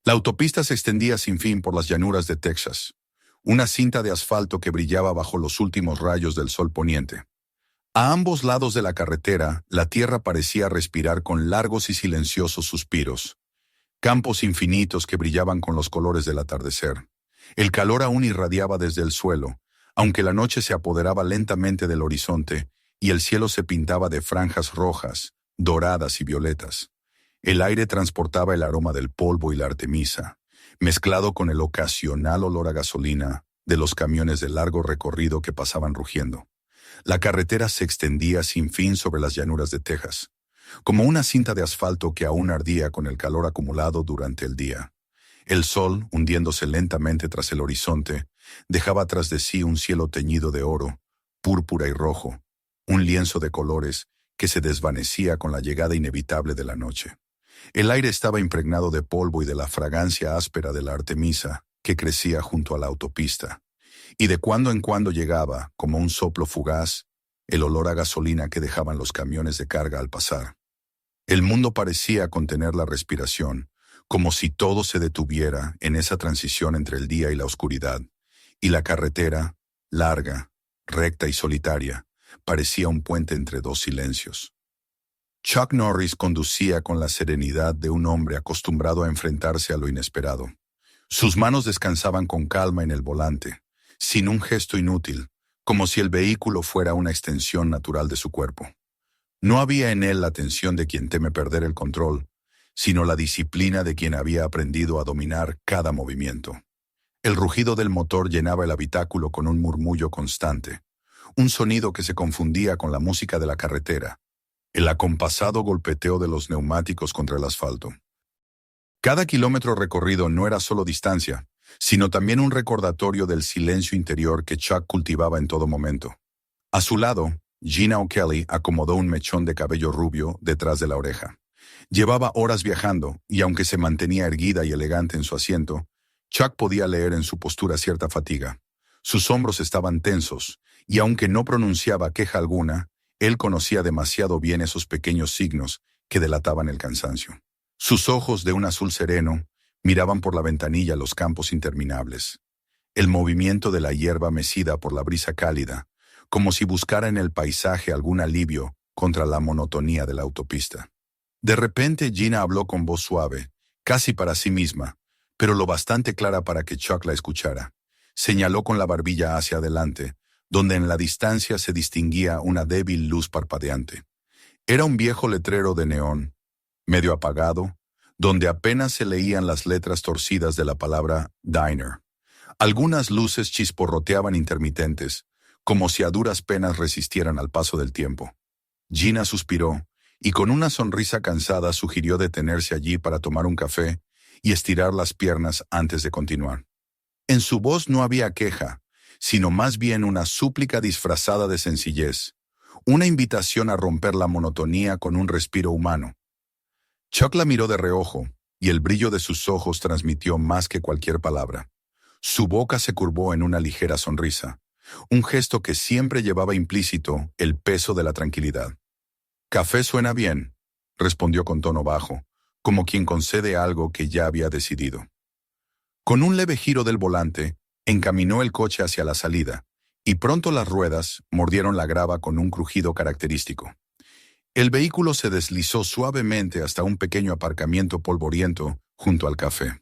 La autopista se extendía sin fin por las llanuras de Texas, una cinta de asfalto que brillaba bajo los últimos rayos del sol poniente. A ambos lados de la carretera, la tierra parecía respirar con largos y silenciosos suspiros. Campos infinitos que brillaban con los colores del atardecer. El calor aún irradiaba desde el suelo, aunque la noche se apoderaba lentamente del horizonte y el cielo se pintaba de franjas rojas, doradas y violetas. El aire transportaba el aroma del polvo y la artemisa, mezclado con el ocasional olor a gasolina de los camiones de largo recorrido que pasaban rugiendo. La carretera se extendía sin fin sobre las llanuras de Texas, como una cinta de asfalto que aún ardía con el calor acumulado durante el día. El sol, hundiéndose lentamente tras el horizonte, dejaba tras de sí un cielo teñido de oro, púrpura y rojo, un lienzo de colores que se desvanecía con la llegada inevitable de la noche. El aire estaba impregnado de polvo y de la fragancia áspera de la artemisa que crecía junto a la autopista, y de cuando en cuando llegaba, como un soplo fugaz, el olor a gasolina que dejaban los camiones de carga al pasar. El mundo parecía contener la respiración, como si todo se detuviera en esa transición entre el día y la oscuridad, y la carretera, larga, recta y solitaria, parecía un puente entre dos silencios. Chuck Norris conducía con la serenidad de un hombre acostumbrado a enfrentarse a lo inesperado. Sus manos descansaban con calma en el volante, sin un gesto inútil, como si el vehículo fuera una extensión natural de su cuerpo. No había en él la tensión de quien teme perder el control, sino la disciplina de quien había aprendido a dominar cada movimiento. El rugido del motor llenaba el habitáculo con un murmullo constante, un sonido que se confundía con la música de la carretera, el acompasado golpeteo de los neumáticos contra el asfalto. Cada kilómetro recorrido no era solo distancia, sino también un recordatorio del silencio interior que Chuck cultivaba en todo momento. A su lado, Gina O'Kelly acomodó un mechón de cabello rubio detrás de la oreja. Llevaba horas viajando, y aunque se mantenía erguida y elegante en su asiento, Chuck podía leer en su postura cierta fatiga. Sus hombros estaban tensos, y aunque no pronunciaba queja alguna, él conocía demasiado bien esos pequeños signos que delataban el cansancio. Sus ojos, de un azul sereno, miraban por la ventanilla los campos interminables. El movimiento de la hierba mecida por la brisa cálida, como si buscara en el paisaje algún alivio contra la monotonía de la autopista. De repente Gina habló con voz suave, casi para sí misma, pero lo bastante clara para que Chuck la escuchara. Señaló con la barbilla hacia adelante, donde en la distancia se distinguía una débil luz parpadeante. Era un viejo letrero de neón, medio apagado, donde apenas se leían las letras torcidas de la palabra Diner. Algunas luces chisporroteaban intermitentes, como si a duras penas resistieran al paso del tiempo. Gina suspiró, y con una sonrisa cansada sugirió detenerse allí para tomar un café y estirar las piernas antes de continuar. En su voz no había queja, sino más bien una súplica disfrazada de sencillez, una invitación a romper la monotonía con un respiro humano. Chuck la miró de reojo, y el brillo de sus ojos transmitió más que cualquier palabra. Su boca se curvó en una ligera sonrisa, un gesto que siempre llevaba implícito el peso de la tranquilidad. «Café suena bien», respondió con tono bajo, como quien concede algo que ya había decidido. Con un leve giro del volante, encaminó el coche hacia la salida, y pronto las ruedas mordieron la grava con un crujido característico. El vehículo se deslizó suavemente hasta un pequeño aparcamiento polvoriento junto al café.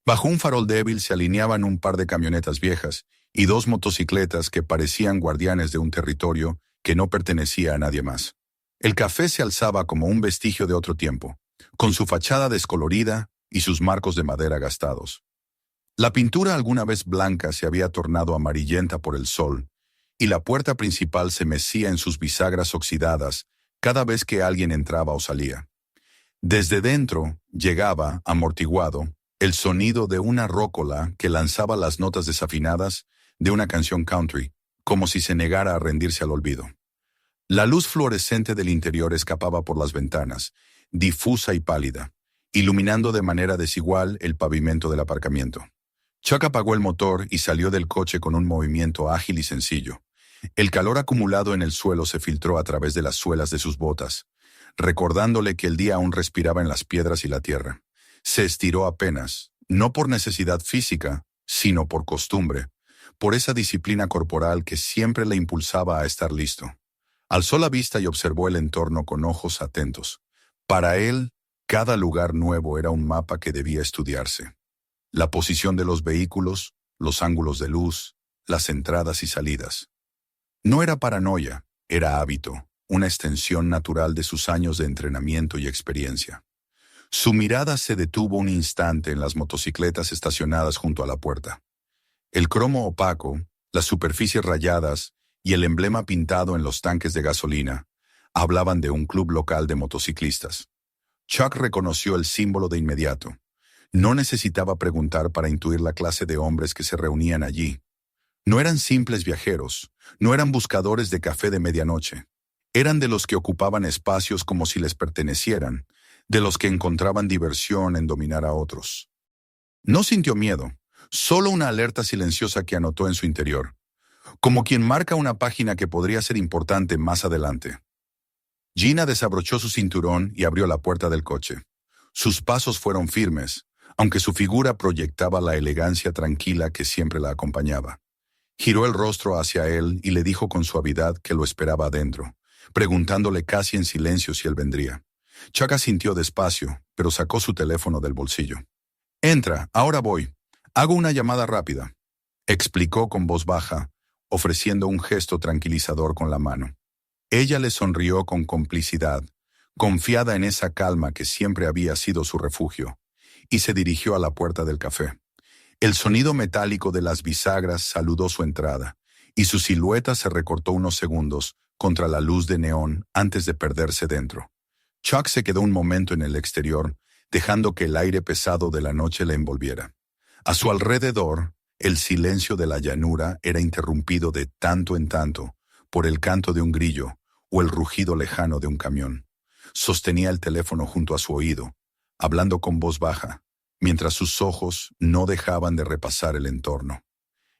Bajo un farol débil se alineaban un par de camionetas viejas y dos motocicletas que parecían guardianes de un territorio que no pertenecía a nadie más. El café se alzaba como un vestigio de otro tiempo, con su fachada descolorida y sus marcos de madera gastados. La pintura alguna vez blanca se había tornado amarillenta por el sol, y la puerta principal se mecía en sus bisagras oxidadas cada vez que alguien entraba o salía. Desde dentro llegaba, amortiguado, el sonido de una rócola que lanzaba las notas desafinadas de una canción country, como si se negara a rendirse al olvido. La luz fluorescente del interior escapaba por las ventanas, difusa y pálida, iluminando de manera desigual el pavimento del aparcamiento. Chuck apagó el motor y salió del coche con un movimiento ágil y sencillo. El calor acumulado en el suelo se filtró a través de las suelas de sus botas, recordándole que el día aún respiraba en las piedras y la tierra. Se estiró apenas, no por necesidad física, sino por costumbre, por esa disciplina corporal que siempre le impulsaba a estar listo. Alzó la vista y observó el entorno con ojos atentos. Para él, cada lugar nuevo era un mapa que debía estudiarse. La posición de los vehículos, los ángulos de luz, las entradas y salidas. No era paranoia, era hábito, una extensión natural de sus años de entrenamiento y experiencia. Su mirada se detuvo un instante en las motocicletas estacionadas junto a la puerta. El cromo opaco, las superficies rayadas y el emblema pintado en los tanques de gasolina hablaban de un club local de motociclistas. Chuck reconoció el símbolo de inmediato. No necesitaba preguntar para intuir la clase de hombres que se reunían allí. No eran simples viajeros, no eran buscadores de café de medianoche. Eran de los que ocupaban espacios como si les pertenecieran, de los que encontraban diversión en dominar a otros. No sintió miedo, solo una alerta silenciosa que anotó en su interior, como quien marca una página que podría ser importante más adelante. Gina desabrochó su cinturón y abrió la puerta del coche. Sus pasos fueron firmes, aunque su figura proyectaba la elegancia tranquila que siempre la acompañaba. Giró el rostro hacia él y le dijo con suavidad que lo esperaba adentro, preguntándole casi en silencio si él vendría. Chuck asintió despacio, pero sacó su teléfono del bolsillo. «Entra, ahora voy. Hago una llamada rápida», explicó con voz baja, ofreciendo un gesto tranquilizador con la mano. Ella le sonrió con complicidad, confiada en esa calma que siempre había sido su refugio, y se dirigió a la puerta del café. El sonido metálico de las bisagras saludó su entrada, y su silueta se recortó unos segundos contra la luz de neón antes de perderse dentro. Chuck se quedó un momento en el exterior, dejando que el aire pesado de la noche le envolviera. A su alrededor, el silencio de la llanura era interrumpido de tanto en tanto por el canto de un grillo o el rugido lejano de un camión. Sostenía el teléfono junto a su oído, hablando con voz baja, mientras sus ojos no dejaban de repasar el entorno.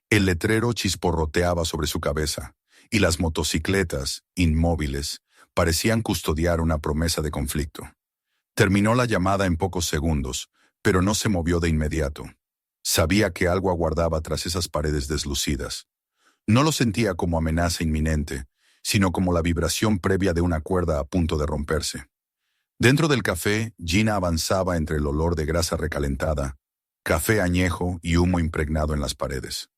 El letrero chisporroteaba sobre su cabeza, y las motocicletas, inmóviles, parecían custodiar una promesa de conflicto. Terminó la llamada en pocos segundos, pero no se movió de inmediato. Sabía que algo aguardaba tras esas paredes deslucidas. No lo sentía como amenaza inminente, sino como la vibración previa de una cuerda a punto de romperse. Dentro del café, Gina avanzaba entre el olor de grasa recalentada, café añejo y humo impregnado en las paredes.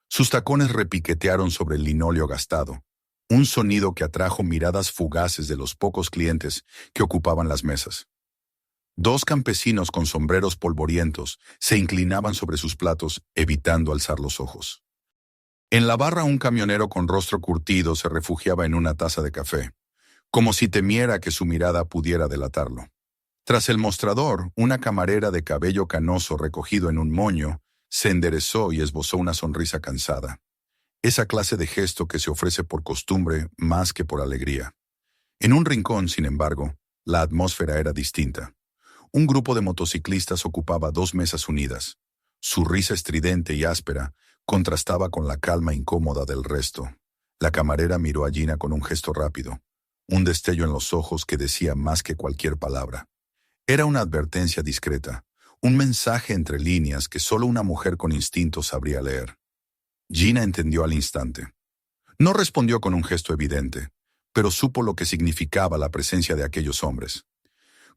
Sus tacones repiquetearon sobre el linóleo gastado, un sonido que atrajo miradas fugaces de los pocos clientes que ocupaban las mesas. Dos campesinos con sombreros polvorientos se inclinaban sobre sus platos, evitando alzar los ojos. En la barra un camionero con rostro curtido se refugiaba en una taza de café, como si temiera que su mirada pudiera delatarlo. Tras el mostrador, una camarera de cabello canoso recogido en un moño se enderezó y esbozó una sonrisa cansada. Esa clase de gesto que se ofrece por costumbre más que por alegría. En un rincón, sin embargo, la atmósfera era distinta. Un grupo de motociclistas ocupaba dos mesas unidas. Su risa estridente y áspera contrastaba con la calma incómoda del resto. La camarera miró a Gina con un gesto rápido, un destello en los ojos que decía más que cualquier palabra. Era una advertencia discreta, un mensaje entre líneas que solo una mujer con instinto sabría leer. Gina entendió al instante. No respondió con un gesto evidente, pero supo lo que significaba la presencia de aquellos hombres.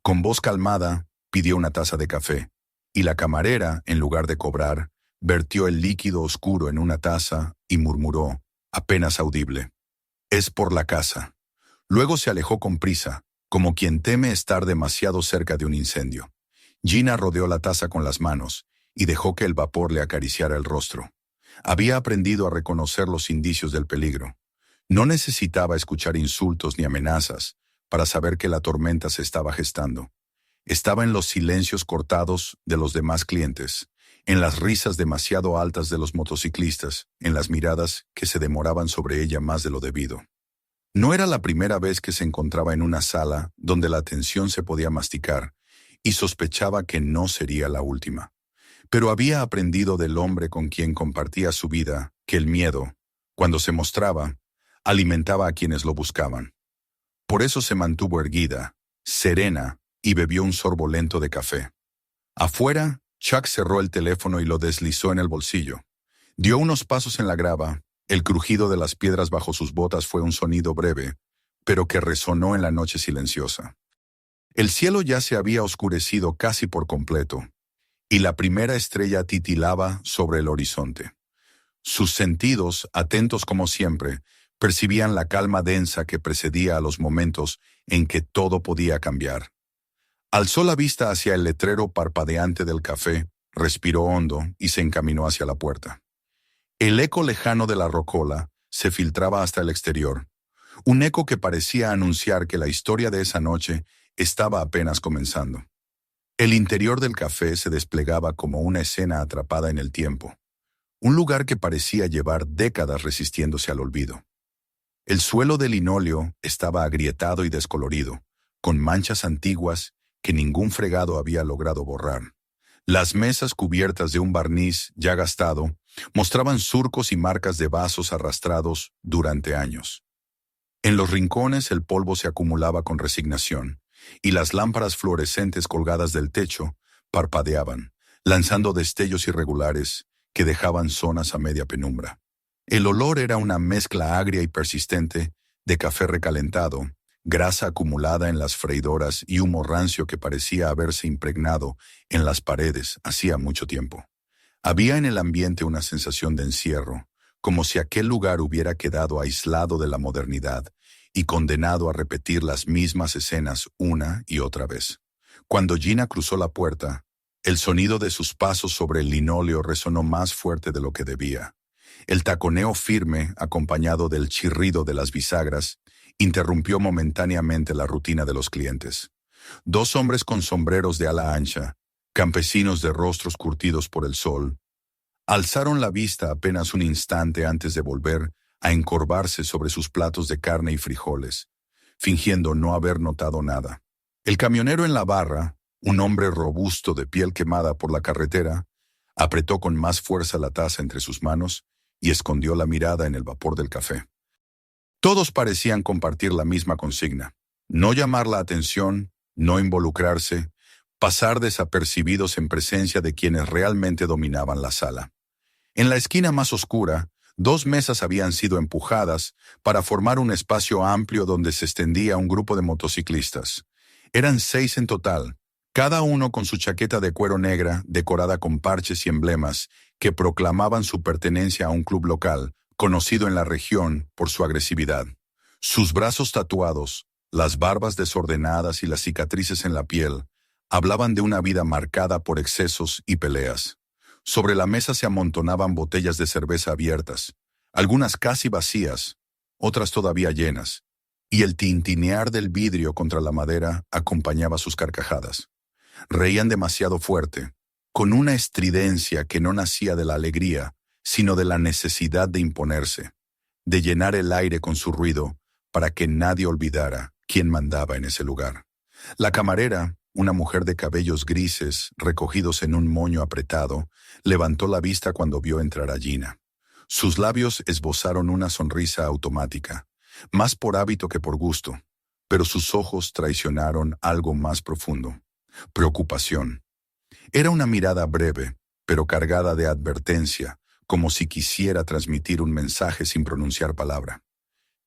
Con voz calmada, pidió una taza de café, y la camarera, en lugar de cobrar, vertió el líquido oscuro en una taza y murmuró, apenas audible: «Es por la casa». Luego se alejó con prisa, como quien teme estar demasiado cerca de un incendio. Gina rodeó la taza con las manos y dejó que el vapor le acariciara el rostro. Había aprendido a reconocer los indicios del peligro. No necesitaba escuchar insultos ni amenazas para saber que la tormenta se estaba gestando. Estaba en los silencios cortados de los demás clientes, en las risas demasiado altas de los motociclistas, en las miradas que se demoraban sobre ella más de lo debido. No era la primera vez que se encontraba en una sala donde la tensión se podía masticar, y sospechaba que no sería la última. Pero había aprendido del hombre con quien compartía su vida que el miedo, cuando se mostraba, alimentaba a quienes lo buscaban. Por eso se mantuvo erguida, serena, y bebió un sorbo lento de café. Afuera, Chuck cerró el teléfono y lo deslizó en el bolsillo. Dio unos pasos en la grava. El crujido de las piedras bajo sus botas fue un sonido breve, pero que resonó en la noche silenciosa. El cielo ya se había oscurecido casi por completo, y la primera estrella titilaba sobre el horizonte. Sus sentidos, atentos como siempre, percibían la calma densa que precedía a los momentos en que todo podía cambiar. Alzó la vista hacia el letrero parpadeante del café, respiró hondo y se encaminó hacia la puerta. El eco lejano de la rocola se filtraba hasta el exterior, un eco que parecía anunciar que la historia de esa noche estaba apenas comenzando. El interior del café se desplegaba como una escena atrapada en el tiempo, un lugar que parecía llevar décadas resistiéndose al olvido. El suelo de linóleo estaba agrietado y descolorido, con manchas antiguas que ningún fregado había logrado borrar. Las mesas cubiertas de un barniz ya gastado mostraban surcos y marcas de vasos arrastrados durante años. En los rincones el polvo se acumulaba con resignación, y las lámparas fluorescentes colgadas del techo parpadeaban, lanzando destellos irregulares que dejaban zonas a media penumbra. El olor era una mezcla agria y persistente de café recalentado, grasa acumulada en las freidoras y humo rancio que parecía haberse impregnado en las paredes hacía mucho tiempo. Había en el ambiente una sensación de encierro, como si aquel lugar hubiera quedado aislado de la modernidad y condenado a repetir las mismas escenas una y otra vez. Cuando Gina cruzó la puerta, el sonido de sus pasos sobre el linóleo resonó más fuerte de lo que debía. El taconeo firme, acompañado del chirrido de las bisagras, interrumpió momentáneamente la rutina de los clientes. Dos hombres con sombreros de ala ancha, campesinos de rostros curtidos por el sol, alzaron la vista apenas un instante antes de volver a encorvarse sobre sus platos de carne y frijoles, fingiendo no haber notado nada. El camionero en la barra, un hombre robusto de piel quemada por la carretera, apretó con más fuerza la taza entre sus manos y escondió la mirada en el vapor del café. Todos parecían compartir la misma consigna: no llamar la atención, no involucrarse, pasar desapercibidos en presencia de quienes realmente dominaban la sala. En la esquina más oscura, dos mesas habían sido empujadas para formar un espacio amplio donde se extendía un grupo de motociclistas. Eran 6 en total, cada uno con su chaqueta de cuero negra decorada con parches y emblemas que proclamaban su pertenencia a un club local, conocido en la región por su agresividad. Sus brazos tatuados, las barbas desordenadas y las cicatrices en la piel hablaban de una vida marcada por excesos y peleas. Sobre la mesa se amontonaban botellas de cerveza abiertas, algunas casi vacías, otras todavía llenas, y el tintinear del vidrio contra la madera acompañaba sus carcajadas. Reían demasiado fuerte, con una estridencia que no nacía de la alegría, sino de la necesidad de imponerse, de llenar el aire con su ruido para que nadie olvidara quién mandaba en ese lugar. La camarera, una mujer de cabellos grises recogidos en un moño apretado, levantó la vista cuando vio entrar a Gina. Sus labios esbozaron una sonrisa automática, más por hábito que por gusto, pero sus ojos traicionaron algo más profundo: preocupación. Era una mirada breve, pero cargada de advertencia, como si quisiera transmitir un mensaje sin pronunciar palabra.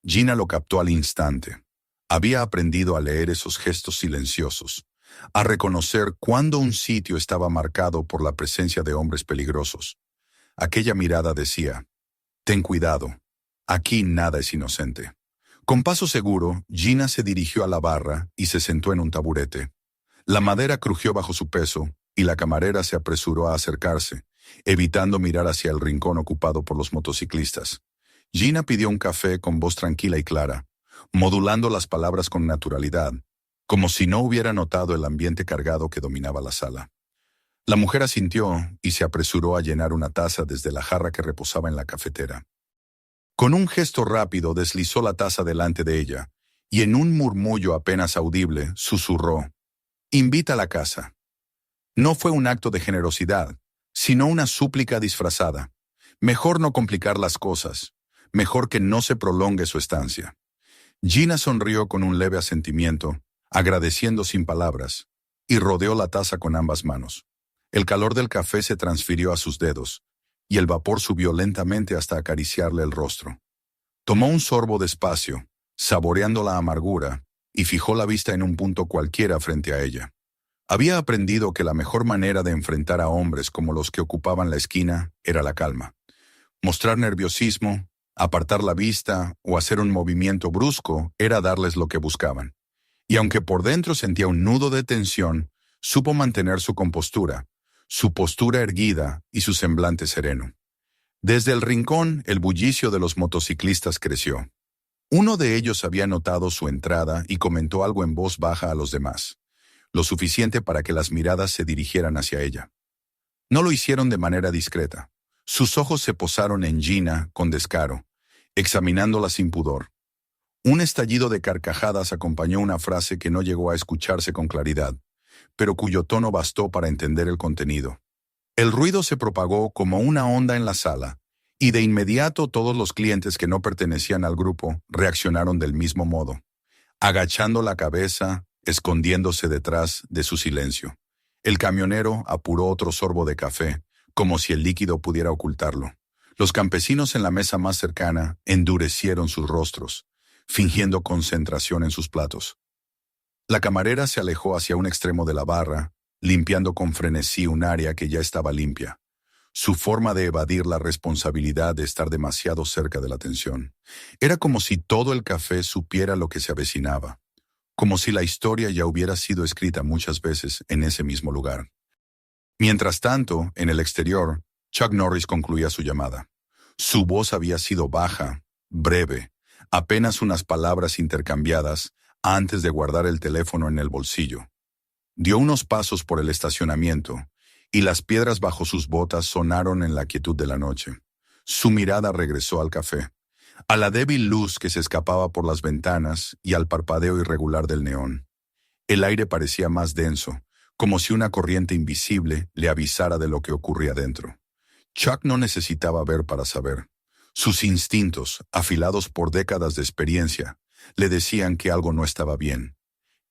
Gina lo captó al instante. Había aprendido a leer esos gestos silenciosos, a reconocer cuándo un sitio estaba marcado por la presencia de hombres peligrosos. Aquella mirada decía: ten cuidado, aquí nada es inocente. Con paso seguro, Gina se dirigió a la barra y se sentó en un taburete. La madera crujió bajo su peso y la camarera se apresuró a acercarse, evitando mirar hacia el rincón ocupado por los motociclistas. Gina pidió un café con voz tranquila y clara, modulando las palabras con naturalidad, como si no hubiera notado el ambiente cargado que dominaba la sala. La mujer asintió y se apresuró a llenar una taza desde la jarra que reposaba en la cafetera. Con un gesto rápido deslizó la taza delante de ella y en un murmullo apenas audible susurró: invita a la casa. No fue un acto de generosidad, sino una súplica disfrazada. Mejor no complicar las cosas, mejor que no se prolongue su estancia. Gina sonrió con un leve asentimiento, agradeciendo sin palabras, y rodeó la taza con ambas manos. El calor del café se transfirió a sus dedos, y el vapor subió lentamente hasta acariciarle el rostro. Tomó un sorbo despacio, saboreando la amargura, y fijó la vista en un punto cualquiera frente a ella. Había aprendido que la mejor manera de enfrentar a hombres como los que ocupaban la esquina era la calma. Mostrar nerviosismo, apartar la vista o hacer un movimiento brusco era darles lo que buscaban. Y aunque por dentro sentía un nudo de tensión, supo mantener su postura erguida y su semblante sereno. Desde el rincón, el bullicio de los motociclistas creció. Uno de ellos había notado su entrada y comentó algo en voz baja a los demás, lo suficiente para que las miradas se dirigieran hacia ella. No lo hicieron de manera discreta. Sus ojos se posaron en Gina con descaro, examinándola sin pudor. Un estallido de carcajadas acompañó una frase que no llegó a escucharse con claridad, pero cuyo tono bastó para entender el contenido. El ruido se propagó como una onda en la sala, y de inmediato todos los clientes que no pertenecían al grupo reaccionaron del mismo modo, agachando la cabeza, escondiéndose detrás de su silencio. El camionero apuró otro sorbo de café, como si el líquido pudiera ocultarlo. Los campesinos en la mesa más cercana endurecieron sus rostros, fingiendo concentración en sus platos. La camarera se alejó hacia un extremo de la barra, limpiando con frenesí un área que ya estaba limpia. Su forma de evadir la responsabilidad de estar demasiado cerca de la tensión. Era como si todo el café supiera lo que se avecinaba, como si la historia ya hubiera sido escrita muchas veces en ese mismo lugar. Mientras tanto, en el exterior, Chuck Norris concluía su llamada. Su voz había sido baja, breve, apenas unas palabras intercambiadas antes de guardar el teléfono en el bolsillo. Dio unos pasos por el estacionamiento, y las piedras bajo sus botas sonaron en la quietud de la noche. Su mirada regresó al café, a la débil luz que se escapaba por las ventanas y al parpadeo irregular del neón. El aire parecía más denso, como si una corriente invisible le avisara de lo que ocurría dentro. Chuck no necesitaba ver para saber. Sus instintos, afilados por décadas de experiencia, le decían que algo no estaba bien,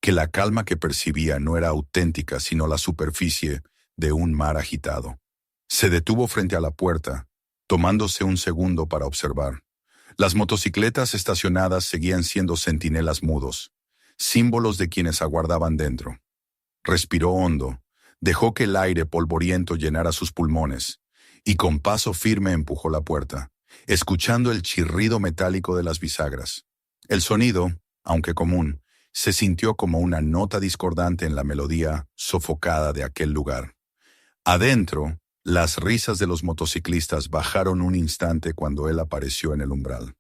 que la calma que percibía no era auténtica sino la superficie de un mar agitado. Se detuvo frente a la puerta, tomándose un segundo para observar. Las motocicletas estacionadas seguían siendo centinelas mudos, símbolos de quienes aguardaban dentro. Respiró hondo, dejó que el aire polvoriento llenara sus pulmones, y con paso firme empujó la puerta, escuchando el chirrido metálico de las bisagras. El sonido, aunque común, se sintió como una nota discordante en la melodía sofocada de aquel lugar. Adentro, las risas de los motociclistas bajaron un instante cuando él apareció en el umbral.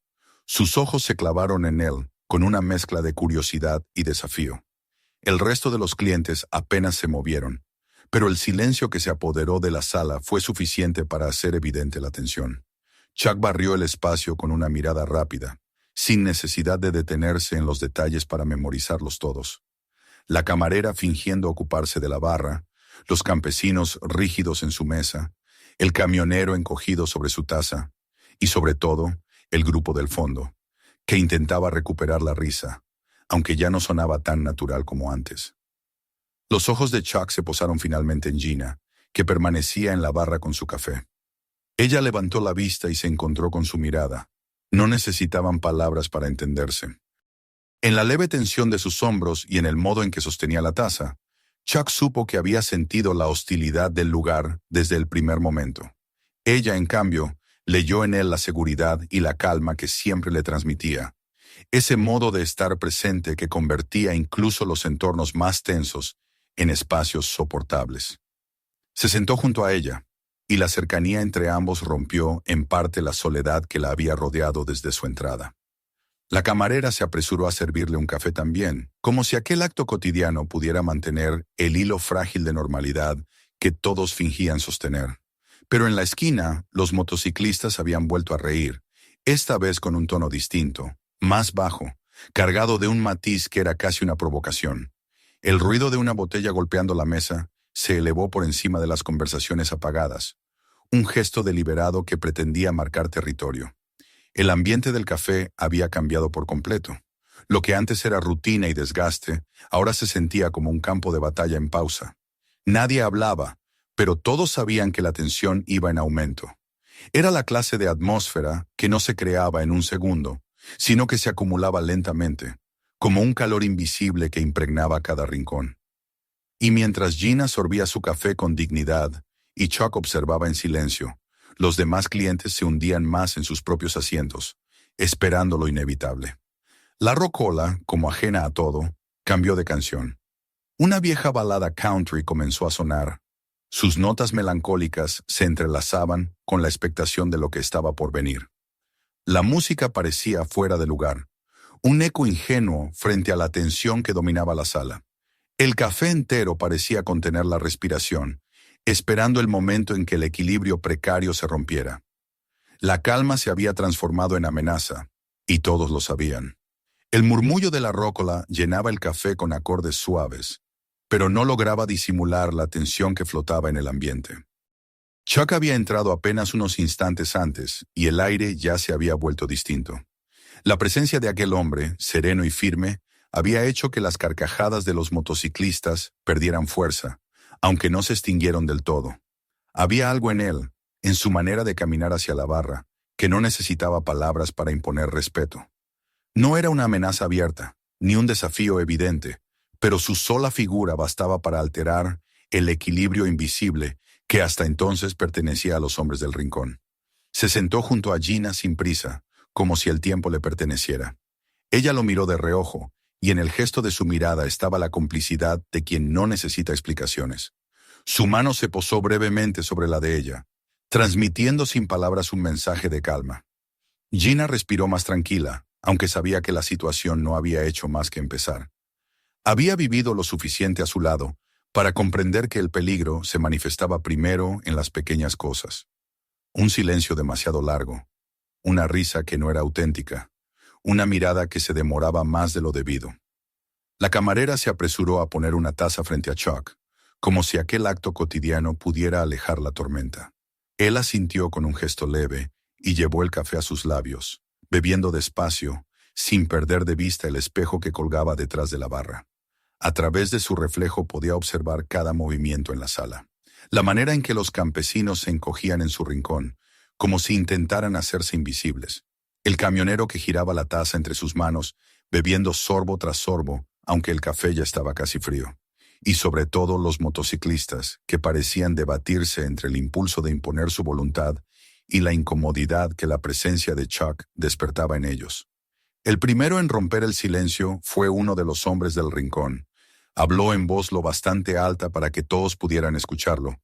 Sus ojos se clavaron en él con una mezcla de curiosidad y desafío. El resto de los clientes apenas se movieron, pero el silencio que se apoderó de la sala fue suficiente para hacer evidente la tensión. Chuck barrió el espacio con una mirada rápida, sin necesidad de detenerse en los detalles para memorizarlos todos. La camarera fingiendo ocuparse de la barra, los campesinos rígidos en su mesa, el camionero encogido sobre su taza, y sobre todo, el grupo del fondo, que intentaba recuperar la risa, aunque ya no sonaba tan natural como antes. Los ojos de Chuck se posaron finalmente en Gina, que permanecía en la barra con su café. Ella levantó la vista y se encontró con su mirada. No necesitaban palabras para entenderse. En la leve tensión de sus hombros y en el modo en que sostenía la taza, Chuck supo que había sentido la hostilidad del lugar desde el primer momento. Ella, en cambio, leyó en él la seguridad y la calma que siempre le transmitía. Ese modo de estar presente que convertía incluso los entornos más tensos en espacios soportables. Se sentó junto a ella, y la cercanía entre ambos rompió en parte la soledad que la había rodeado desde su entrada. La camarera se apresuró a servirle un café también, como si aquel acto cotidiano pudiera mantener el hilo frágil de normalidad que todos fingían sostener. Pero en la esquina, los motociclistas habían vuelto a reír, esta vez con un tono distinto, más bajo, cargado de un matiz que era casi una provocación. El ruido de una botella golpeando la mesa se elevó por encima de las conversaciones apagadas, un gesto deliberado que pretendía marcar territorio. El ambiente del café había cambiado por completo. Lo que antes era rutina y desgaste, ahora se sentía como un campo de batalla en pausa. Nadie hablaba, pero todos sabían que la tensión iba en aumento. Era la clase de atmósfera que no se creaba en un segundo, sino que se acumulaba lentamente, como un calor invisible que impregnaba cada rincón. Y mientras Gina sorbía su café con dignidad y Chuck observaba en silencio, los demás clientes se hundían más en sus propios asientos, esperando lo inevitable. La rocola, como ajena a todo, cambió de canción. Una vieja balada country comenzó a sonar. Sus notas melancólicas se entrelazaban con la expectación de lo que estaba por venir. La música parecía fuera de lugar, un eco ingenuo frente a la tensión que dominaba la sala. El café entero parecía contener la respiración, esperando el momento en que el equilibrio precario se rompiera. La calma se había transformado en amenaza, y todos lo sabían. El murmullo de la rócola llenaba el café con acordes suaves, pero no lograba disimular la tensión que flotaba en el ambiente. Chuck había entrado apenas unos instantes antes, y el aire ya se había vuelto distinto. La presencia de aquel hombre, sereno y firme, había hecho que las carcajadas de los motociclistas perdieran fuerza, aunque no se extinguieron del todo. Había algo en él, en su manera de caminar hacia la barra, que no necesitaba palabras para imponer respeto. No era una amenaza abierta, ni un desafío evidente, pero su sola figura bastaba para alterar el equilibrio invisible que hasta entonces pertenecía a los hombres del rincón. Se sentó junto a Gina sin prisa, como si el tiempo le perteneciera. Ella lo miró de reojo, y en el gesto de su mirada estaba la complicidad de quien no necesita explicaciones. Su mano se posó brevemente sobre la de ella, transmitiendo sin palabras un mensaje de calma. Gina respiró más tranquila, aunque sabía que la situación no había hecho más que empezar. Había vivido lo suficiente a su lado para comprender que el peligro se manifestaba primero en las pequeñas cosas. Un silencio demasiado largo, una risa que no era auténtica, una mirada que se demoraba más de lo debido. La camarera se apresuró a poner una taza frente a Chuck, como si aquel acto cotidiano pudiera alejar la tormenta. Él asintió con un gesto leve y llevó el café a sus labios, bebiendo despacio, sin perder de vista el espejo que colgaba detrás de la barra. A través de su reflejo podía observar cada movimiento en la sala. La manera en que los campesinos se encogían en su rincón, como si intentaran hacerse invisibles. El camionero que giraba la taza entre sus manos, bebiendo sorbo tras sorbo, aunque el café ya estaba casi frío. Y sobre todo los motociclistas, que parecían debatirse entre el impulso de imponer su voluntad y la incomodidad que la presencia de Chuck despertaba en ellos. El primero en romper el silencio fue uno de los hombres del rincón. Habló en voz lo bastante alta para que todos pudieran escucharlo,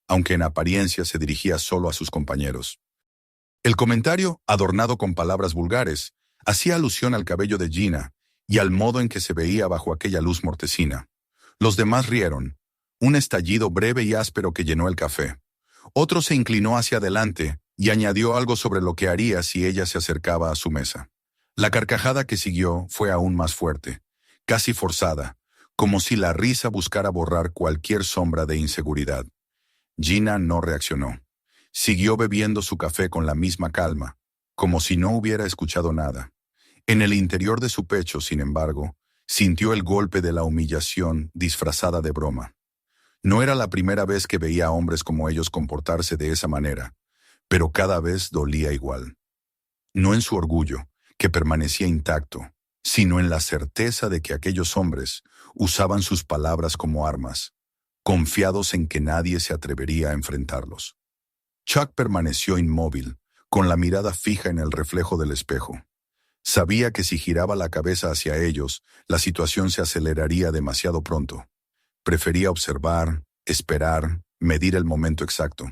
aunque en apariencia se dirigía solo a sus compañeros. El comentario, adornado con palabras vulgares, hacía alusión al cabello de Gina y al modo en que se veía bajo aquella luz mortecina. Los demás rieron, un estallido breve y áspero que llenó el café. Otro se inclinó hacia adelante y añadió algo sobre lo que haría si ella se acercaba a su mesa. La carcajada que siguió fue aún más fuerte, casi forzada, como si la risa buscara borrar cualquier sombra de inseguridad. Gina no reaccionó. Siguió bebiendo su café con la misma calma, como si no hubiera escuchado nada. En el interior de su pecho, sin embargo, sintió el golpe de la humillación disfrazada de broma. No era la primera vez que veía a hombres como ellos comportarse de esa manera, pero cada vez dolía igual. No en su orgullo, que permanecía intacto, sino en la certeza de que aquellos hombres usaban sus palabras como armas, confiados en que nadie se atrevería a enfrentarlos. Chuck permaneció inmóvil, con la mirada fija en el reflejo del espejo. Sabía que si giraba la cabeza hacia ellos, la situación se aceleraría demasiado pronto. Prefería observar, esperar, medir el momento exacto.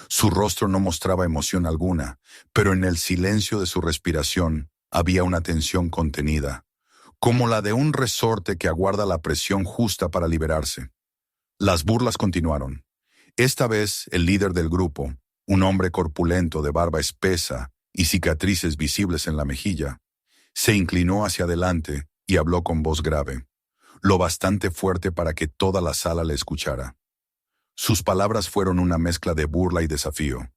Su rostro no mostraba emoción alguna, pero en el silencio de su respiración había una tensión contenida, como la de un resorte que aguarda la presión justa para liberarse. Las burlas continuaron. Esta vez el líder del grupo, un hombre corpulento de barba espesa y cicatrices visibles en la mejilla, se inclinó hacia adelante y habló con voz grave, lo bastante fuerte para que toda la sala le escuchara. Sus palabras fueron una mezcla de burla y desafío,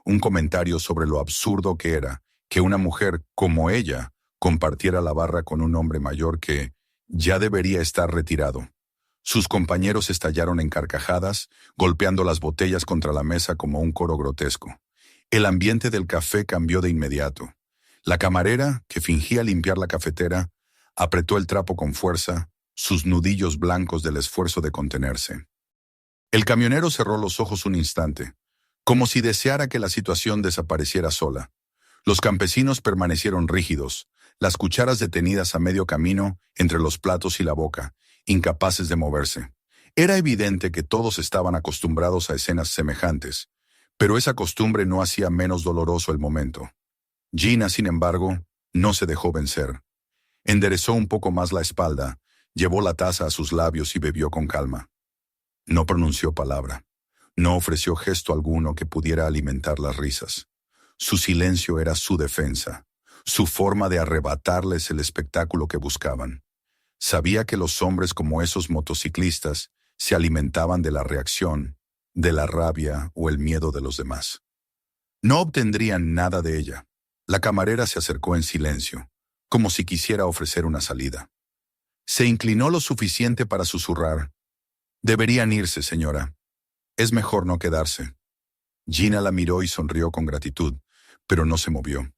un comentario sobre lo absurdo que era que una mujer como ella compartiera la barra con un hombre mayor que ya debería estar retirado. Sus compañeros estallaron en carcajadas, golpeando las botellas contra la mesa como un coro grotesco. El ambiente del café cambió de inmediato. La camarera, que fingía limpiar la cafetera, apretó el trapo con fuerza, sus nudillos blancos del esfuerzo de contenerse. El camionero cerró los ojos un instante, como si deseara que la situación desapareciera sola. Los campesinos permanecieron rígidos, las cucharas detenidas a medio camino entre los platos y la boca, incapaces de moverse. Era evidente que todos estaban acostumbrados a escenas semejantes, pero esa costumbre no hacía menos doloroso el momento. Gina, sin embargo, no se dejó vencer. Enderezó un poco más la espalda, llevó la taza a sus labios y bebió con calma. No pronunció palabra. No ofreció gesto alguno que pudiera alimentar las risas. Su silencio era su defensa, su forma de arrebatarles el espectáculo que buscaban. Sabía que los hombres como esos motociclistas se alimentaban de la reacción, de la rabia o el miedo de los demás. No obtendrían nada de ella. La camarera se acercó en silencio, como si quisiera ofrecer una salida. Se inclinó lo suficiente para susurrar: «Deberían irse, señora. Es mejor no quedarse». Gina la miró y sonrió con gratitud, pero no se movió.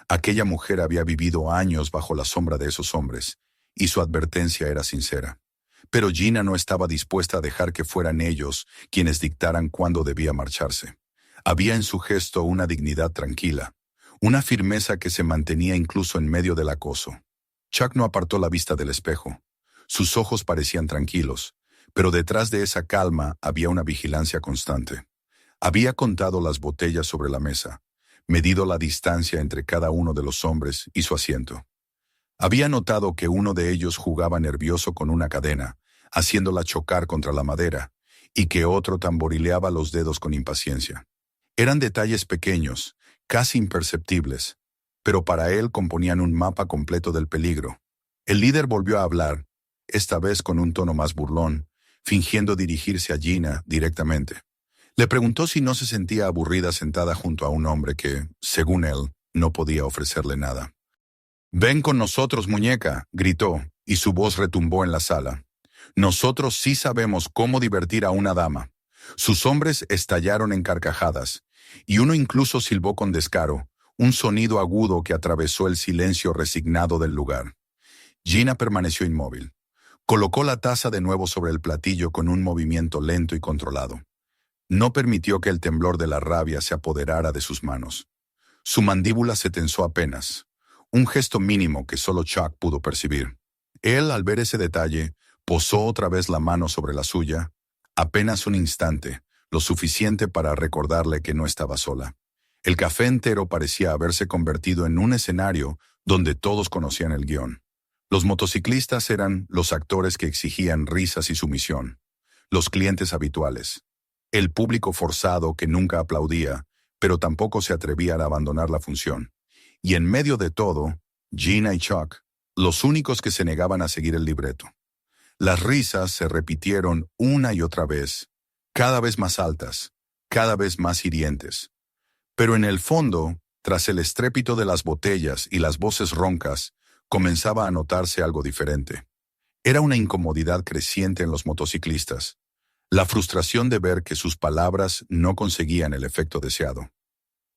Aquella mujer había vivido años bajo la sombra de esos hombres, y su advertencia era sincera. Pero Gina no estaba dispuesta a dejar que fueran ellos quienes dictaran cuándo debía marcharse. Había en su gesto una dignidad tranquila, una firmeza que se mantenía incluso en medio del acoso. Chuck no apartó la vista del espejo. Sus ojos parecían tranquilos, pero detrás de esa calma había una vigilancia constante. Había contado las botellas sobre la mesa, medido la distancia entre cada uno de los hombres y su asiento. Había notado que uno de ellos jugaba nervioso con una cadena, haciéndola chocar contra la madera, y que otro tamborileaba los dedos con impaciencia. Eran detalles pequeños, casi imperceptibles, pero para él componían un mapa completo del peligro. El líder volvió a hablar, esta vez con un tono más burlón, fingiendo dirigirse a Gina directamente. Le preguntó si no se sentía aburrida sentada junto a un hombre que, según él, no podía ofrecerle nada. «Ven con nosotros, muñeca», gritó, y su voz retumbó en la sala. «Nosotros sí sabemos cómo divertir a una dama». Sus hombres estallaron en carcajadas, y uno incluso silbó con descaro, un sonido agudo que atravesó el silencio resignado del lugar. Gina permaneció inmóvil. Colocó la taza de nuevo sobre el platillo con un movimiento lento y controlado. No permitió que el temblor de la rabia se apoderara de sus manos. Su mandíbula se tensó apenas, un gesto mínimo que solo Chuck pudo percibir. Él, al ver ese detalle, posó otra vez la mano sobre la suya, apenas un instante, lo suficiente para recordarle que no estaba sola. El café entero parecía haberse convertido en un escenario donde todos conocían el guión. Los motociclistas eran los actores que exigían risas y sumisión, los clientes habituales, el público forzado que nunca aplaudía, pero tampoco se atrevía a abandonar la función. Y en medio de todo, Gina y Chuck, los únicos que se negaban a seguir el libreto. Las risas se repitieron una y otra vez, cada vez más altas, cada vez más hirientes. Pero en el fondo, tras el estrépito de las botellas y las voces roncas, comenzaba a notarse algo diferente. Era una incomodidad creciente en los motociclistas, la frustración de ver que sus palabras no conseguían el efecto deseado.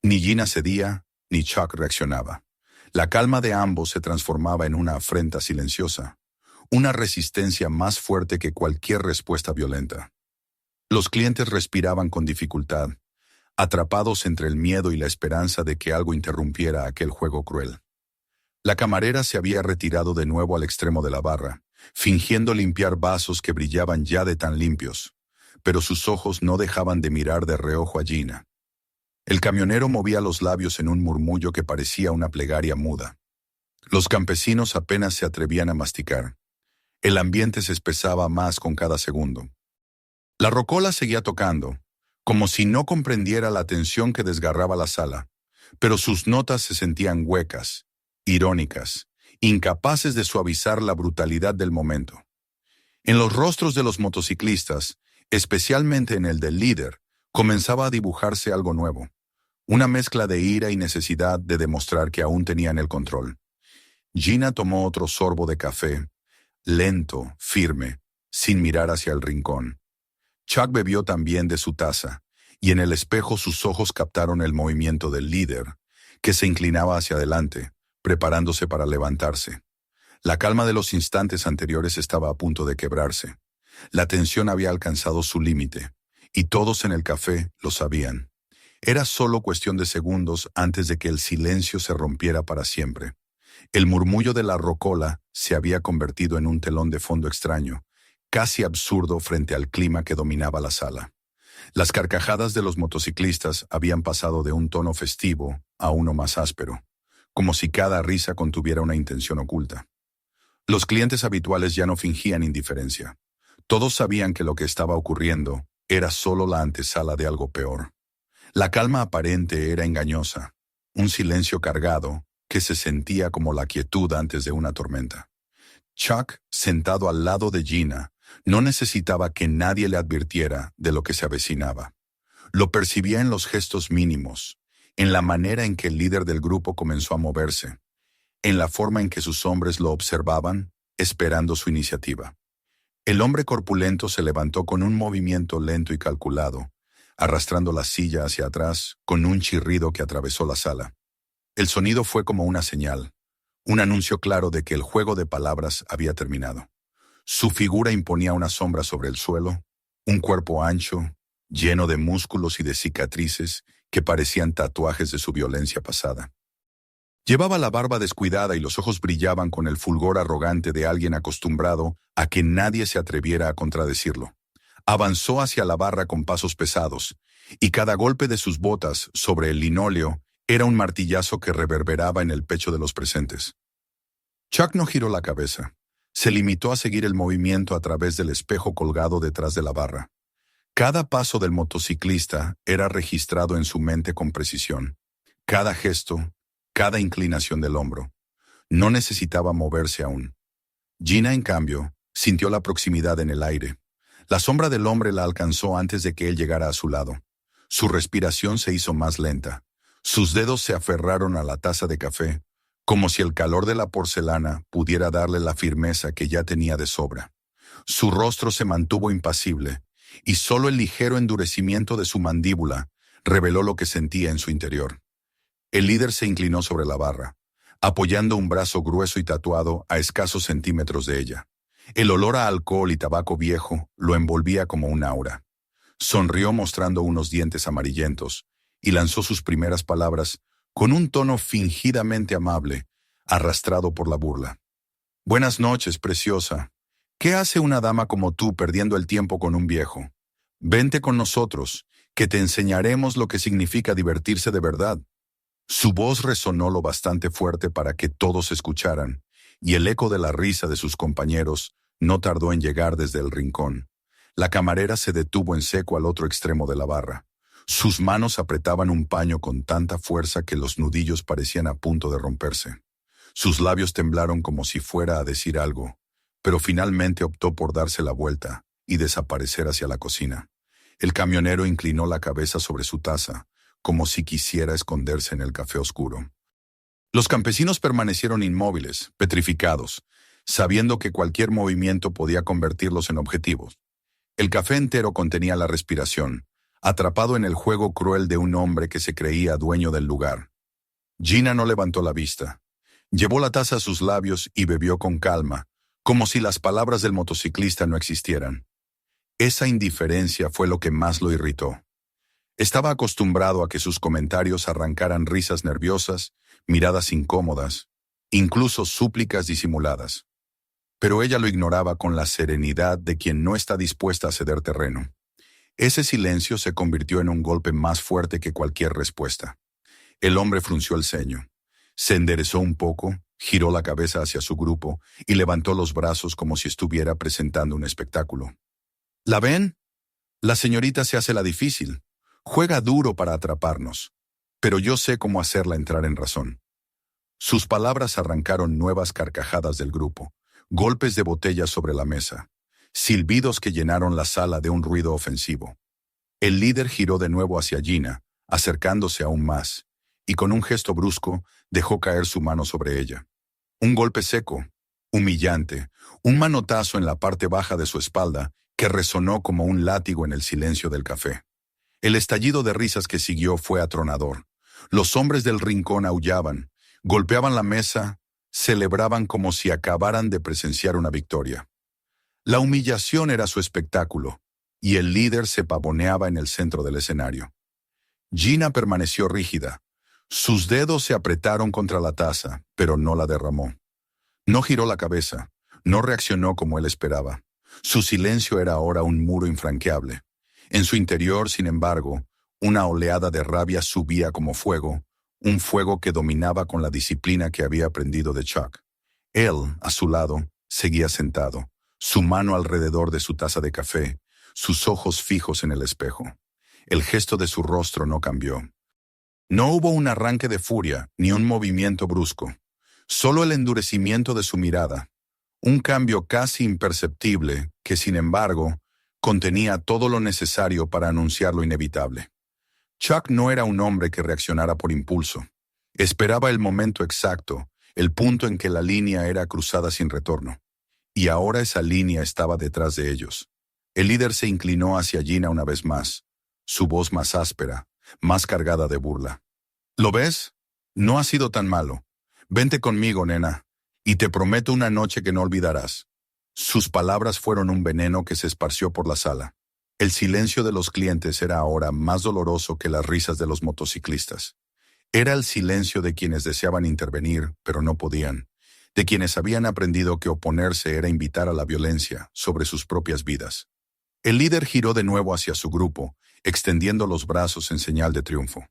Ni Gina cedía, ni Chuck reaccionaba. La calma de ambos se transformaba en una afrenta silenciosa, una resistencia más fuerte que cualquier respuesta violenta. Los clientes respiraban con dificultad, atrapados entre el miedo y la esperanza de que algo interrumpiera aquel juego cruel. La camarera se había retirado de nuevo al extremo de la barra, fingiendo limpiar vasos que brillaban ya de tan limpios, pero sus ojos no dejaban de mirar de reojo a Gina. El camionero movía los labios en un murmullo que parecía una plegaria muda. Los campesinos apenas se atrevían a masticar. El ambiente se espesaba más con cada segundo. La rocola seguía tocando, como si no comprendiera la tensión que desgarraba la sala, pero sus notas se sentían huecas, irónicas, incapaces de suavizar la brutalidad del momento. En los rostros de los motociclistas, especialmente en el del líder, comenzaba a dibujarse algo nuevo, una mezcla de ira y necesidad de demostrar que aún tenían el control. Gina tomó otro sorbo de café, lento, firme, sin mirar hacia el rincón. Chuck bebió también de su taza, y en el espejo sus ojos captaron el movimiento del líder, que se inclinaba hacia adelante, preparándose para levantarse. La calma de los instantes anteriores estaba a punto de quebrarse. La tensión había alcanzado su límite, y todos en el café lo sabían. Era solo cuestión de segundos antes de que el silencio se rompiera para siempre. El murmullo de la rocola se había convertido en un telón de fondo extraño, casi absurdo frente al clima que dominaba la sala. Las carcajadas de los motociclistas habían pasado de un tono festivo a uno más áspero, como si cada risa contuviera una intención oculta. Los clientes habituales ya no fingían indiferencia. Todos sabían que lo que estaba ocurriendo era solo la antesala de algo peor. La calma aparente era engañosa, un silencio cargado que se sentía como la quietud antes de una tormenta. Chuck, sentado al lado de Gina, no necesitaba que nadie le advirtiera de lo que se avecinaba. Lo percibía en los gestos mínimos, en la manera en que el líder del grupo comenzó a moverse, en la forma en que sus hombres lo observaban, esperando su iniciativa. El hombre corpulento se levantó con un movimiento lento y calculado, arrastrando la silla hacia atrás con un chirrido que atravesó la sala. El sonido fue como una señal, un anuncio claro de que el juego de palabras había terminado. Su figura imponía una sombra sobre el suelo, un cuerpo ancho, lleno de músculos y de cicatrices que parecían tatuajes de su violencia pasada. Llevaba la barba descuidada y los ojos brillaban con el fulgor arrogante de alguien acostumbrado a que nadie se atreviera a contradecirlo. Avanzó hacia la barra con pasos pesados, y cada golpe de sus botas sobre el linóleo era un martillazo que reverberaba en el pecho de los presentes. Chuck no giró la cabeza. Se limitó a seguir el movimiento a través del espejo colgado detrás de la barra. Cada paso del motociclista era registrado en su mente con precisión. Cada gesto, cada inclinación del hombro. No necesitaba moverse aún. Gina, en cambio, sintió la proximidad en el aire. La sombra del hombre la alcanzó antes de que él llegara a su lado. Su respiración se hizo más lenta. Sus dedos se aferraron a la taza de café, como si el calor de la porcelana pudiera darle la firmeza que ya tenía de sobra. Su rostro se mantuvo impasible, y solo el ligero endurecimiento de su mandíbula reveló lo que sentía en su interior. El líder se inclinó sobre la barra, apoyando un brazo grueso y tatuado a escasos centímetros de ella. El olor a alcohol y tabaco viejo lo envolvía como un aura. Sonrió mostrando unos dientes amarillentos y lanzó sus primeras palabras con un tono fingidamente amable, arrastrado por la burla. «Buenas noches, preciosa. ¿Qué hace una dama como tú perdiendo el tiempo con un viejo? Vente con nosotros, que te enseñaremos lo que significa divertirse de verdad». Su voz resonó lo bastante fuerte para que todos escucharan, y el eco de la risa de sus compañeros no tardó en llegar desde el rincón. La camarera se detuvo en seco al otro extremo de la barra. Sus manos apretaban un paño con tanta fuerza que los nudillos parecían a punto de romperse. Sus labios temblaron como si fuera a decir algo, pero finalmente optó por darse la vuelta y desaparecer hacia la cocina. El camionero inclinó la cabeza sobre su taza, como si quisiera esconderse en el café oscuro. Los campesinos permanecieron inmóviles, petrificados, sabiendo que cualquier movimiento podía convertirlos en objetivos. El café entero contenía la respiración, atrapado en el juego cruel de un hombre que se creía dueño del lugar. Gina no levantó la vista. Llevó la taza a sus labios y bebió con calma, como si las palabras del motociclista no existieran. Esa indiferencia fue lo que más lo irritó. Estaba acostumbrado a que sus comentarios arrancaran risas nerviosas, miradas incómodas, incluso súplicas disimuladas. Pero ella lo ignoraba con la serenidad de quien no está dispuesta a ceder terreno. Ese silencio se convirtió en un golpe más fuerte que cualquier respuesta. El hombre frunció el ceño. Se enderezó un poco, giró la cabeza hacia su grupo y levantó los brazos como si estuviera presentando un espectáculo. ¿La ven? La señorita se hace la difícil. Juega duro para atraparnos, pero yo sé cómo hacerla entrar en razón. Sus palabras arrancaron nuevas carcajadas del grupo, golpes de botellas sobre la mesa, silbidos que llenaron la sala de un ruido ofensivo. El líder giró de nuevo hacia Gina, acercándose aún más, y con un gesto brusco dejó caer su mano sobre ella. Un golpe seco, humillante, un manotazo en la parte baja de su espalda que resonó como un látigo en el silencio del café. El estallido de risas que siguió fue atronador. Los hombres del rincón aullaban, golpeaban la mesa, celebraban como si acabaran de presenciar una victoria. La humillación era su espectáculo, y el líder se pavoneaba en el centro del escenario. Gina permaneció rígida. Sus dedos se apretaron contra la taza, pero no la derramó. No giró la cabeza, no reaccionó como él esperaba. Su silencio era ahora un muro infranqueable. En su interior, sin embargo, una oleada de rabia subía como fuego, un fuego que dominaba con la disciplina que había aprendido de Chuck. Él, a su lado, seguía sentado, su mano alrededor de su taza de café, sus ojos fijos en el espejo. El gesto de su rostro no cambió. No hubo un arranque de furia ni un movimiento brusco, solo el endurecimiento de su mirada, un cambio casi imperceptible que, sin embargo, contenía todo lo necesario para anunciar lo inevitable. Chuck no era un hombre que reaccionara por impulso. Esperaba el momento exacto, el punto en que la línea era cruzada sin retorno. Y ahora esa línea estaba detrás de ellos. El líder se inclinó hacia Gina una vez más, su voz más áspera, más cargada de burla. ¿Lo ves? No ha sido tan malo. Vente conmigo, nena, y te prometo una noche que no olvidarás. Sus palabras fueron un veneno que se esparció por la sala. El silencio de los clientes era ahora más doloroso que las risas de los motociclistas. Era el silencio de quienes deseaban intervenir, pero no podían, de quienes habían aprendido que oponerse era invitar a la violencia sobre sus propias vidas. El líder giró de nuevo hacia su grupo, extendiendo los brazos en señal de triunfo.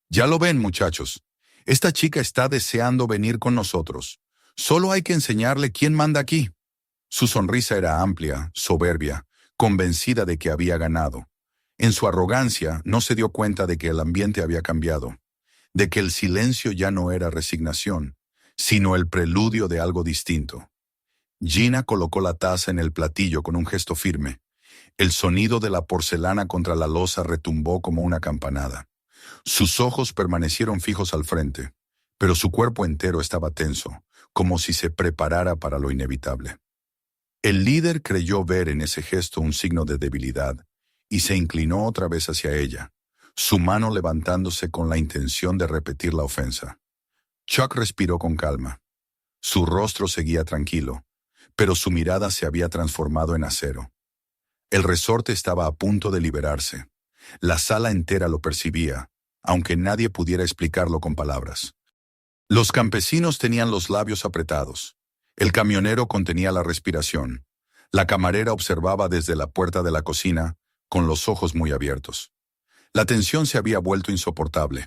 Ya lo ven, muchachos. Esta chica está deseando venir con nosotros. Solo hay que enseñarle quién manda aquí. Su sonrisa era amplia, soberbia, convencida de que había ganado. En su arrogancia no se dio cuenta de que el ambiente había cambiado, de que el silencio ya no era resignación, sino el preludio de algo distinto. Gina colocó la taza en el platillo con un gesto firme. El sonido de la porcelana contra la loza retumbó como una campanada. Sus ojos permanecieron fijos al frente, pero su cuerpo entero estaba tenso, como si se preparara para lo inevitable. El líder creyó ver en ese gesto un signo de debilidad y se inclinó otra vez hacia ella, su mano levantándose con la intención de repetir la ofensa. Chuck respiró con calma. Su rostro seguía tranquilo, pero su mirada se había transformado en acero. El resorte estaba a punto de liberarse. La sala entera lo percibía, aunque nadie pudiera explicarlo con palabras. Los campesinos tenían los labios apretados. El camionero contenía la respiración. La camarera observaba desde la puerta de la cocina, con los ojos muy abiertos. La tensión se había vuelto insoportable,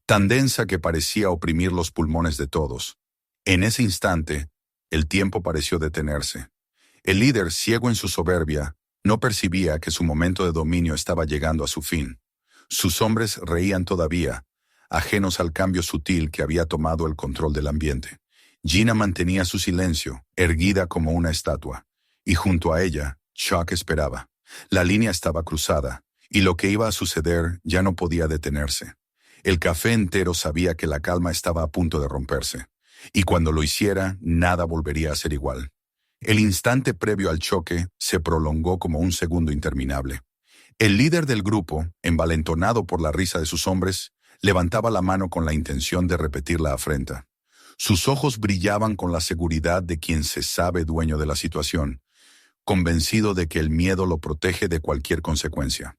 tan densa que parecía oprimir los pulmones de todos. En ese instante, el tiempo pareció detenerse. El líder, ciego en su soberbia, no percibía que su momento de dominio estaba llegando a su fin. Sus hombres reían todavía, ajenos al cambio sutil que había tomado el control del ambiente. Gina mantenía su silencio, erguida como una estatua, y junto a ella, Chuck esperaba. La línea estaba cruzada, y lo que iba a suceder ya no podía detenerse. El café entero sabía que la calma estaba a punto de romperse, y cuando lo hiciera, nada volvería a ser igual. El instante previo al choque se prolongó como un segundo interminable. El líder del grupo, envalentonado por la risa de sus hombres, levantaba la mano con la intención de repetir la afrenta. Sus ojos brillaban con la seguridad de quien se sabe dueño de la situación, convencido de que el miedo lo protege de cualquier consecuencia.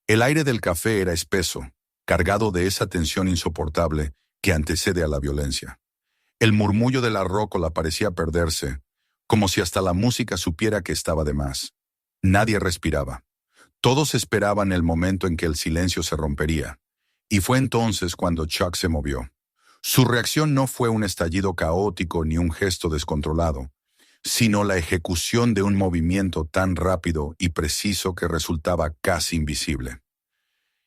El aire del café era espeso, cargado de esa tensión insoportable que antecede a la violencia. El murmullo de la rócola parecía perderse, como si hasta la música supiera que estaba de más. Nadie respiraba. Todos esperaban el momento en que el silencio se rompería, y fue entonces cuando Chuck se movió. Su reacción no fue un estallido caótico ni un gesto descontrolado, sino la ejecución de un movimiento tan rápido y preciso que resultaba casi invisible.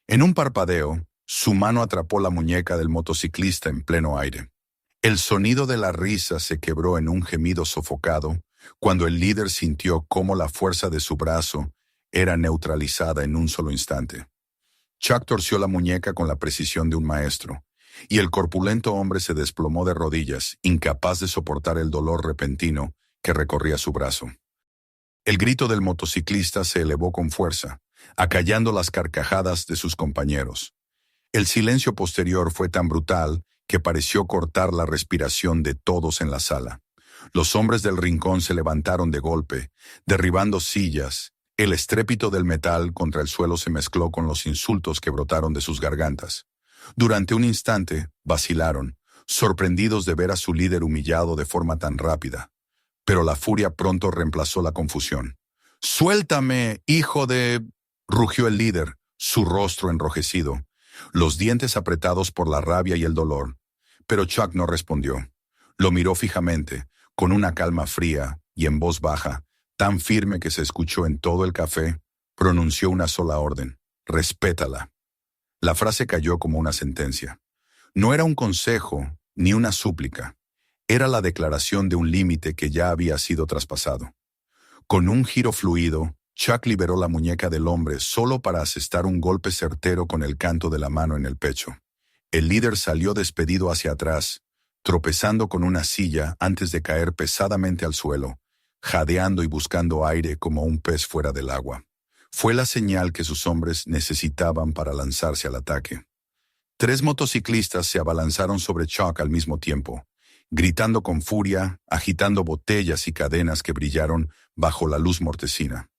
En un parpadeo, su mano atrapó la muñeca del motociclista en pleno aire. El sonido de la risa se quebró en un gemido sofocado cuando el líder sintió cómo la fuerza de su brazo era neutralizada en un solo instante. Chuck torció la muñeca con la precisión de un maestro, y el corpulento hombre se desplomó de rodillas, incapaz de soportar el dolor repentino que recorría su brazo. El grito del motociclista se elevó con fuerza, acallando las carcajadas de sus compañeros. El silencio posterior fue tan brutal que pareció cortar la respiración de todos en la sala. Los hombres del rincón se levantaron de golpe, derribando sillas. El estrépito del metal contra el suelo se mezcló con los insultos que brotaron de sus gargantas. Durante un instante, vacilaron, sorprendidos de ver a su líder humillado de forma tan rápida. Pero la furia pronto reemplazó la confusión. «¡Suéltame, hijo de...!», rugió el líder, su rostro enrojecido, los dientes apretados por la rabia y el dolor. Pero Chuck no respondió. Lo miró fijamente, con una calma fría y en voz baja, tan firme que se escuchó en todo el café, pronunció una sola orden: «Respétala». La frase cayó como una sentencia. No era un consejo ni una súplica. Era la declaración de un límite que ya había sido traspasado. Con un giro fluido, Chuck liberó la muñeca del hombre solo para asestar un golpe certero con el canto de la mano en el pecho. El líder salió despedido hacia atrás, tropezando con una silla antes de caer pesadamente al suelo, jadeando y buscando aire como un pez fuera del agua. Fue la señal que sus hombres necesitaban para lanzarse al ataque. 3 motociclistas se abalanzaron sobre Chuck al mismo tiempo, gritando con furia, agitando botellas y cadenas que brillaron bajo la luz mortecina.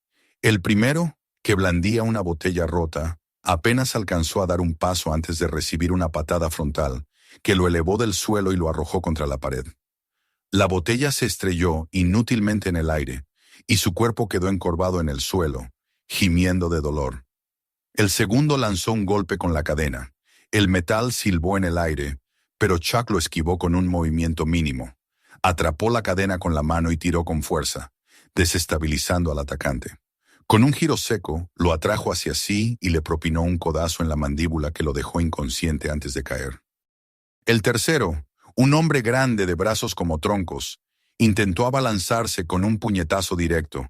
El primero, que blandía una botella rota, apenas alcanzó a dar un paso antes de recibir una patada frontal, que lo elevó del suelo y lo arrojó contra la pared. La botella se estrelló inútilmente en el aire, y su cuerpo quedó encorvado en el suelo, gimiendo de dolor. El segundo lanzó un golpe con la cadena. El metal silbó en el aire, pero Chuck lo esquivó con un movimiento mínimo. Atrapó la cadena con la mano y tiró con fuerza, desestabilizando al atacante. Con un giro seco, lo atrajo hacia sí y le propinó un codazo en la mandíbula que lo dejó inconsciente antes de caer. El tercero, un hombre grande de brazos como troncos, intentó abalanzarse con un puñetazo directo,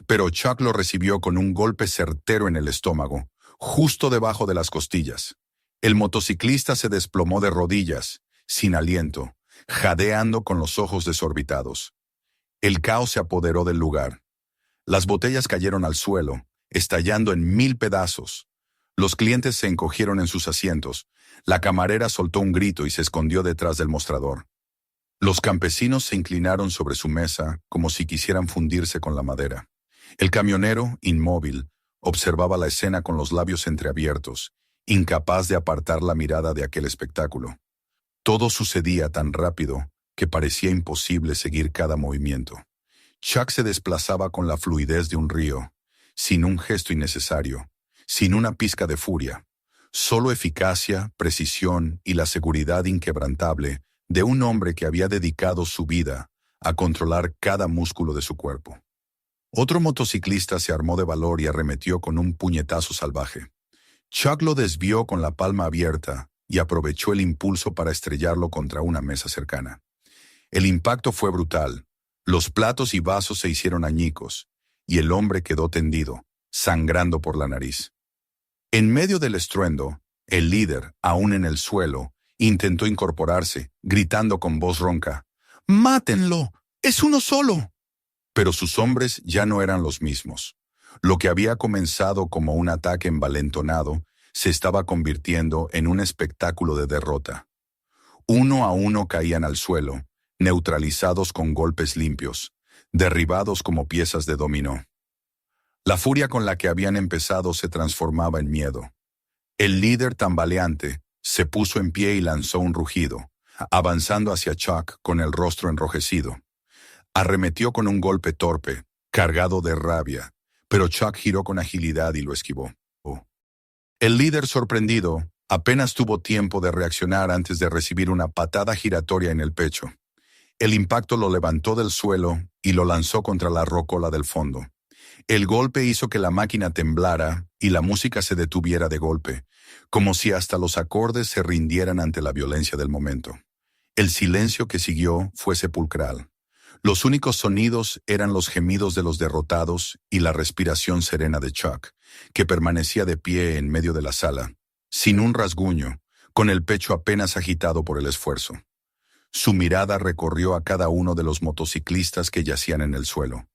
pero Chuck lo recibió con un golpe certero en el estómago, justo debajo de las costillas. El motociclista se desplomó de rodillas, sin aliento, jadeando con los ojos desorbitados. El caos se apoderó del lugar. Las botellas cayeron al suelo, estallando en 1000 pedazos. Los clientes se encogieron en sus asientos. La camarera soltó un grito y se escondió detrás del mostrador. Los campesinos se inclinaron sobre su mesa como si quisieran fundirse con la madera. El camionero, inmóvil, observaba la escena con los labios entreabiertos, incapaz de apartar la mirada de aquel espectáculo. Todo sucedía tan rápido que parecía imposible seguir cada movimiento. Chuck se desplazaba con la fluidez de un río, sin un gesto innecesario, sin una pizca de furia, solo eficacia, precisión y la seguridad inquebrantable de un hombre que había dedicado su vida a controlar cada músculo de su cuerpo. Otro motociclista se armó de valor y arremetió con un puñetazo salvaje. Chuck lo desvió con la palma abierta y aprovechó el impulso para estrellarlo contra una mesa cercana. El impacto fue brutal. Los platos y vasos se hicieron añicos, y el hombre quedó tendido, sangrando por la nariz. En medio del estruendo, el líder, aún en el suelo, intentó incorporarse, gritando con voz ronca: «¡Mátenlo! ¡Es uno solo!». Pero sus hombres ya no eran los mismos. Lo que había comenzado como un ataque envalentonado se estaba convirtiendo en un espectáculo de derrota. Uno a uno caían al suelo, neutralizados con golpes limpios, derribados como piezas de dominó. La furia con la que habían empezado se transformaba en miedo. El líder tambaleante se puso en pie y lanzó un rugido, avanzando hacia Chuck con el rostro enrojecido. Arremetió con un golpe torpe, cargado de rabia, pero Chuck giró con agilidad y lo esquivó. El líder, sorprendido, apenas tuvo tiempo de reaccionar antes de recibir una patada giratoria en el pecho. El impacto lo levantó del suelo y lo lanzó contra la rócola del fondo. El golpe hizo que la máquina temblara y la música se detuviera de golpe, como si hasta los acordes se rindieran ante la violencia del momento. El silencio que siguió fue sepulcral. Los únicos sonidos eran los gemidos de los derrotados y la respiración serena de Chuck, que permanecía de pie en medio de la sala, sin un rasguño, con el pecho apenas agitado por el esfuerzo. Su mirada recorrió a cada uno de los motociclistas que yacían en el suelo.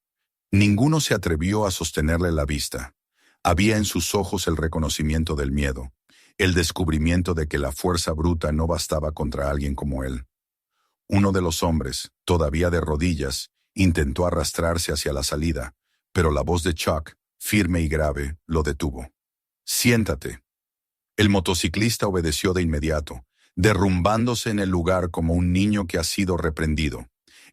Ninguno se atrevió a sostenerle la vista. Había en sus ojos el reconocimiento del miedo, el descubrimiento de que la fuerza bruta no bastaba contra alguien como él. Uno de los hombres, todavía de rodillas, intentó arrastrarse hacia la salida, pero la voz de Chuck, firme y grave, lo detuvo. «Siéntate». El motociclista obedeció de inmediato, derrumbándose en el lugar como un niño que ha sido reprendido.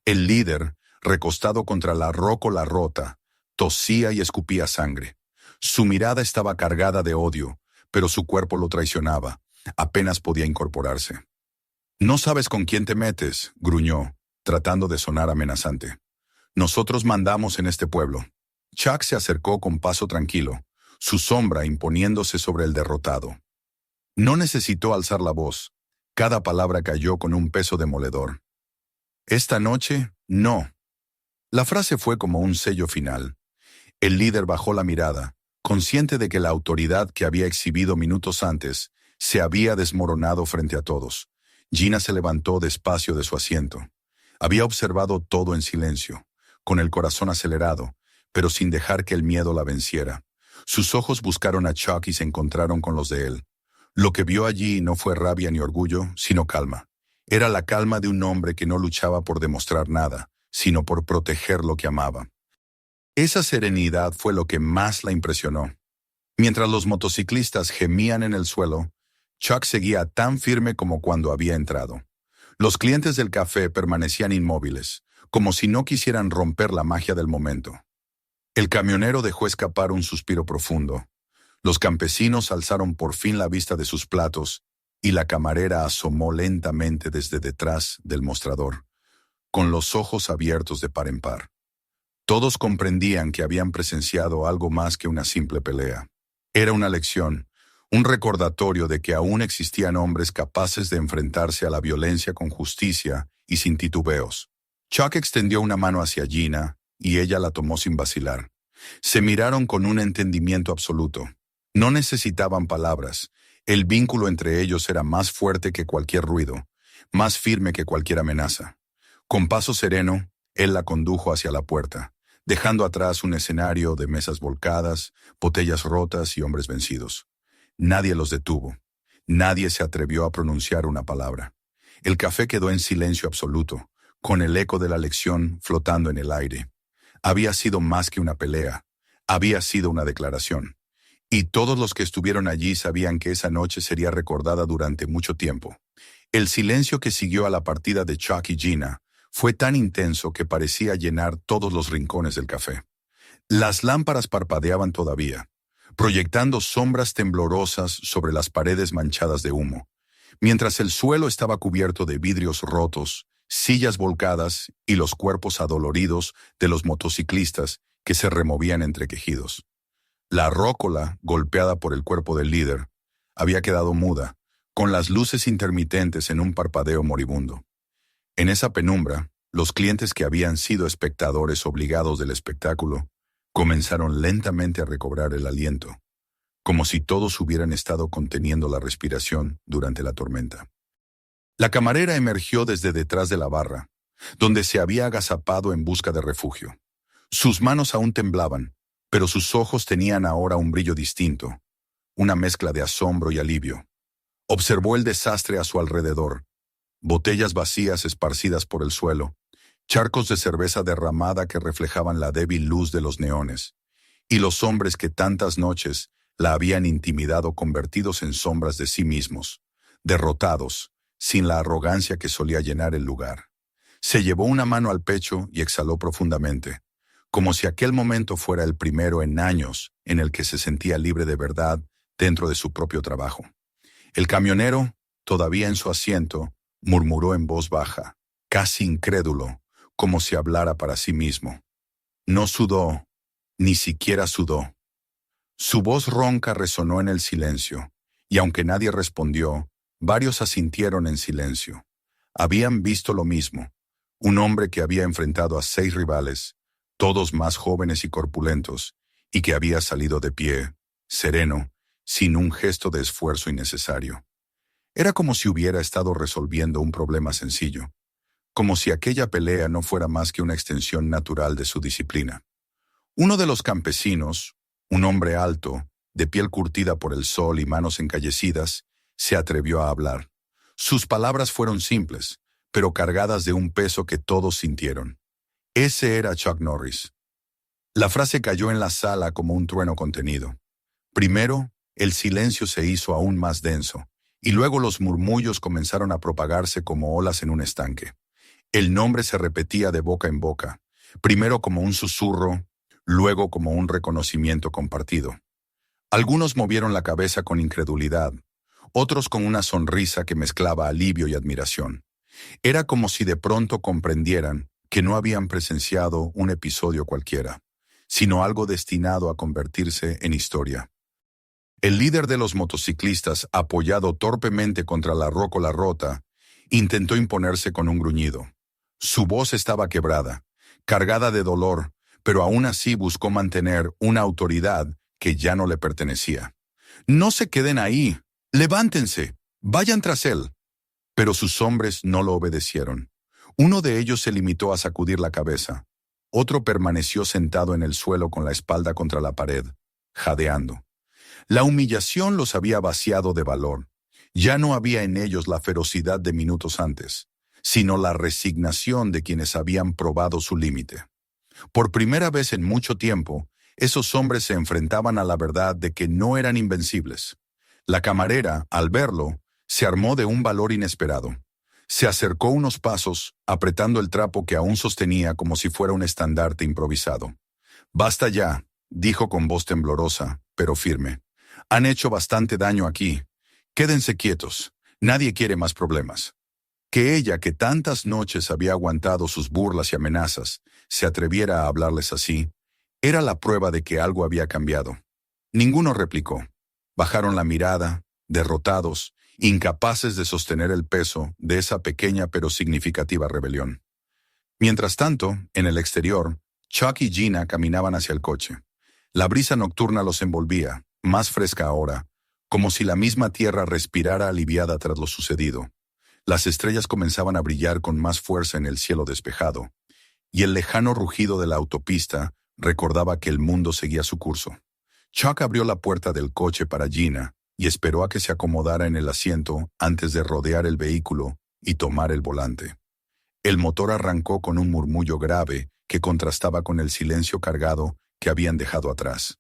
El líder, recostado contra la rócola rota, tosía y escupía sangre. Su mirada estaba cargada de odio, pero su cuerpo lo traicionaba. Apenas podía incorporarse. «No sabes con quién te metes», gruñó, tratando de sonar amenazante. «Nosotros mandamos en este pueblo». Chuck se acercó con paso tranquilo, su sombra imponiéndose sobre el derrotado. No necesitó alzar la voz. Cada palabra cayó con un peso demoledor. «Esta noche, no». La frase fue como un sello final. El líder bajó la mirada, consciente de que la autoridad que había exhibido minutos antes se había desmoronado frente a todos. Gina se levantó despacio de su asiento. Había observado todo en silencio, con el corazón acelerado, pero sin dejar que el miedo la venciera. Sus ojos buscaron a Chuck y se encontraron con los de él. Lo que vio allí no fue rabia ni orgullo, sino calma. Era la calma de un hombre que no luchaba por demostrar nada, sino por proteger lo que amaba. Esa serenidad fue lo que más la impresionó. Mientras los motociclistas gemían en el suelo, Chuck seguía tan firme como cuando había entrado. Los clientes del café permanecían inmóviles, como si no quisieran romper la magia del momento. El camionero dejó escapar un suspiro profundo. Los campesinos alzaron por fin la vista de sus platos y la camarera asomó lentamente desde detrás del mostrador, con los ojos abiertos de par en par. Todos comprendían que habían presenciado algo más que una simple pelea. Era una lección, un recordatorio de que aún existían hombres capaces de enfrentarse a la violencia con justicia y sin titubeos. Chuck extendió una mano hacia Gina y ella la tomó sin vacilar. Se miraron con un entendimiento absoluto. No necesitaban palabras. El vínculo entre ellos era más fuerte que cualquier ruido, más firme que cualquier amenaza. Con paso sereno, él la condujo hacia la puerta, dejando atrás un escenario de mesas volcadas, botellas rotas y hombres vencidos. Nadie los detuvo. Nadie se atrevió a pronunciar una palabra. El café quedó en silencio absoluto, con el eco de la lección flotando en el aire. Había sido más que una pelea. Había sido una declaración. Y todos los que estuvieron allí sabían que esa noche sería recordada durante mucho tiempo. El silencio que siguió a la partida de Chuck y Gina fue tan intenso que parecía llenar todos los rincones del café. Las lámparas parpadeaban todavía, proyectando sombras temblorosas sobre las paredes manchadas de humo, mientras el suelo estaba cubierto de vidrios rotos, sillas volcadas y los cuerpos adoloridos de los motociclistas que se removían entre quejidos. La rócola, golpeada por el cuerpo del líder, había quedado muda, con las luces intermitentes en un parpadeo moribundo. En esa penumbra, los clientes que habían sido espectadores obligados del espectáculo comenzaron lentamente a recobrar el aliento, como si todos hubieran estado conteniendo la respiración durante la tormenta. La camarera emergió desde detrás de la barra, donde se había agazapado en busca de refugio. Sus manos aún temblaban, pero sus ojos tenían ahora un brillo distinto, una mezcla de asombro y alivio. Observó el desastre a su alrededor, botellas vacías esparcidas por el suelo, charcos de cerveza derramada que reflejaban la débil luz de los neones, y los hombres que tantas noches la habían intimidado convertidos en sombras de sí mismos, derrotados, sin la arrogancia que solía llenar el lugar. Se llevó una mano al pecho y exhaló profundamente, como si aquel momento fuera el primero en años en el que se sentía libre de verdad dentro de su propio trabajo. El camionero, todavía en su asiento, murmuró en voz baja, casi incrédulo, como si hablara para sí mismo. No sudó, ni siquiera sudó. Su voz ronca resonó en el silencio, y aunque nadie respondió, varios asintieron en silencio. Habían visto lo mismo, un hombre que había enfrentado a 6 rivales, todos más jóvenes y corpulentos, y que había salido de pie, sereno, sin un gesto de esfuerzo innecesario. Era como si hubiera estado resolviendo un problema sencillo, como si aquella pelea no fuera más que una extensión natural de su disciplina. Uno de los campesinos, un hombre alto, de piel curtida por el sol y manos encallecidas, se atrevió a hablar. Sus palabras fueron simples, pero cargadas de un peso que todos sintieron. Ese era Chuck Norris. La frase cayó en la sala como un trueno contenido. Primero, el silencio se hizo aún más denso, y luego los murmullos comenzaron a propagarse como olas en un estanque. El nombre se repetía de boca en boca, primero como un susurro, luego como un reconocimiento compartido. Algunos movieron la cabeza con incredulidad, otros con una sonrisa que mezclaba alivio y admiración. Era como si de pronto comprendieran que no habían presenciado un episodio cualquiera, sino algo destinado a convertirse en historia. El líder de los motociclistas, apoyado torpemente contra la rócola rota, intentó imponerse con un gruñido. Su voz estaba quebrada, cargada de dolor, pero aún así buscó mantener una autoridad que ya no le pertenecía. «No se queden ahí, levántense, vayan tras él». Pero sus hombres no lo obedecieron. Uno de ellos se limitó a sacudir la cabeza. Otro permaneció sentado en el suelo con la espalda contra la pared, jadeando. La humillación los había vaciado de valor. Ya no había en ellos la ferocidad de minutos antes, sino la resignación de quienes habían probado su límite. Por primera vez en mucho tiempo, esos hombres se enfrentaban a la verdad de que no eran invencibles. La camarera, al verlo, se armó de un valor inesperado. Se acercó unos pasos, apretando el trapo que aún sostenía como si fuera un estandarte improvisado. «Basta ya», dijo con voz temblorosa, pero firme. «Han hecho bastante daño aquí. Quédense quietos. Nadie quiere más problemas». Que ella, que tantas noches había aguantado sus burlas y amenazas, se atreviera a hablarles así, era la prueba de que algo había cambiado. Ninguno replicó. Bajaron la mirada, derrotados, incapaces de sostener el peso de esa pequeña pero significativa rebelión. Mientras tanto, en el exterior, Chuck y Gina caminaban hacia el coche. La brisa nocturna los envolvía, más fresca ahora, como si la misma tierra respirara aliviada tras lo sucedido. Las estrellas comenzaban a brillar con más fuerza en el cielo despejado, y el lejano rugido de la autopista recordaba que el mundo seguía su curso. Chuck abrió la puerta del coche para Gina y esperó a que se acomodara en el asiento antes de rodear el vehículo y tomar el volante. El motor arrancó con un murmullo grave que contrastaba con el silencio cargado que habían dejado atrás.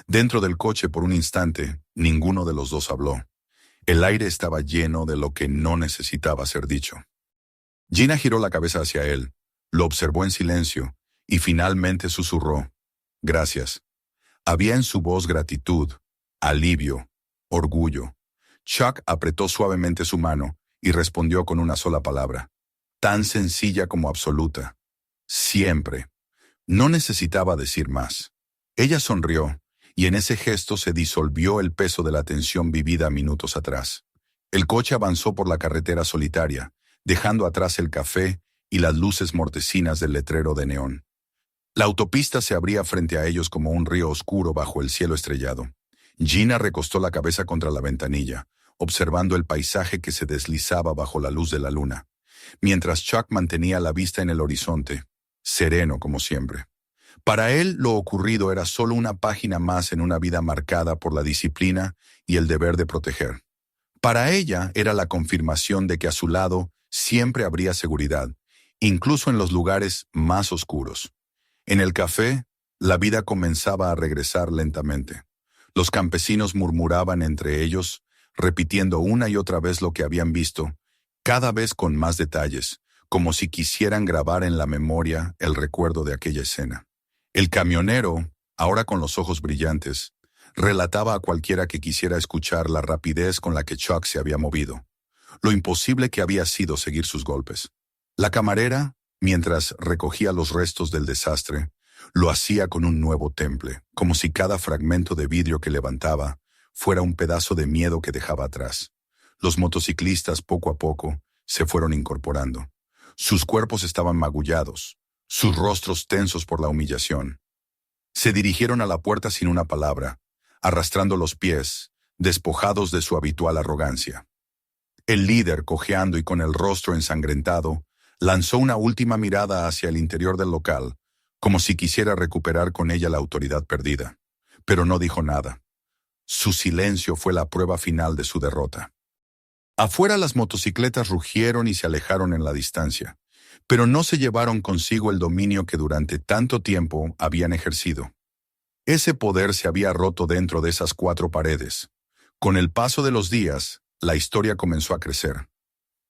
Dentro del coche por un instante, ninguno de los dos habló. El aire estaba lleno de lo que no necesitaba ser dicho. Gina giró la cabeza hacia él, lo observó en silencio y finalmente susurró: «Gracias». Había en su voz gratitud, alivio, orgullo. Chuck apretó suavemente su mano y respondió con una sola palabra, tan sencilla como absoluta: «Siempre». No necesitaba decir más. Ella sonrió, y en ese gesto se disolvió el peso de la tensión vivida minutos atrás. El coche avanzó por la carretera solitaria, dejando atrás el café y las luces mortecinas del letrero de neón. La autopista se abría frente a ellos como un río oscuro bajo el cielo estrellado. Gina recostó la cabeza contra la ventanilla, observando el paisaje que se deslizaba bajo la luz de la luna, mientras Chuck mantenía la vista en el horizonte, sereno como siempre. Para él, lo ocurrido era solo una página más en una vida marcada por la disciplina y el deber de proteger. Para ella era la confirmación de que a su lado siempre habría seguridad, incluso en los lugares más oscuros. En el café, la vida comenzaba a regresar lentamente. Los campesinos murmuraban entre ellos, repitiendo una y otra vez lo que habían visto, cada vez con más detalles, como si quisieran grabar en la memoria el recuerdo de aquella escena. El camionero, ahora con los ojos brillantes, relataba a cualquiera que quisiera escuchar la rapidez con la que Chuck se había movido, lo imposible que había sido seguir sus golpes. La camarera, mientras recogía los restos del desastre, lo hacía con un nuevo temple, como si cada fragmento de vidrio que levantaba fuera un pedazo de miedo que dejaba atrás. Los motociclistas, poco a poco, se fueron incorporando. Sus cuerpos estaban magullados, sus rostros tensos por la humillación. Se dirigieron a la puerta sin una palabra, arrastrando los pies, despojados de su habitual arrogancia. El líder, cojeando y con el rostro ensangrentado, lanzó una última mirada hacia el interior del local, como si quisiera recuperar con ella la autoridad perdida. Pero no dijo nada. Su silencio fue la prueba final de su derrota. Afuera las motocicletas rugieron y se alejaron en la distancia, pero no se llevaron consigo el dominio que durante tanto tiempo habían ejercido. Ese poder se había roto dentro de esas cuatro paredes. Con el paso de los días, la historia comenzó a crecer.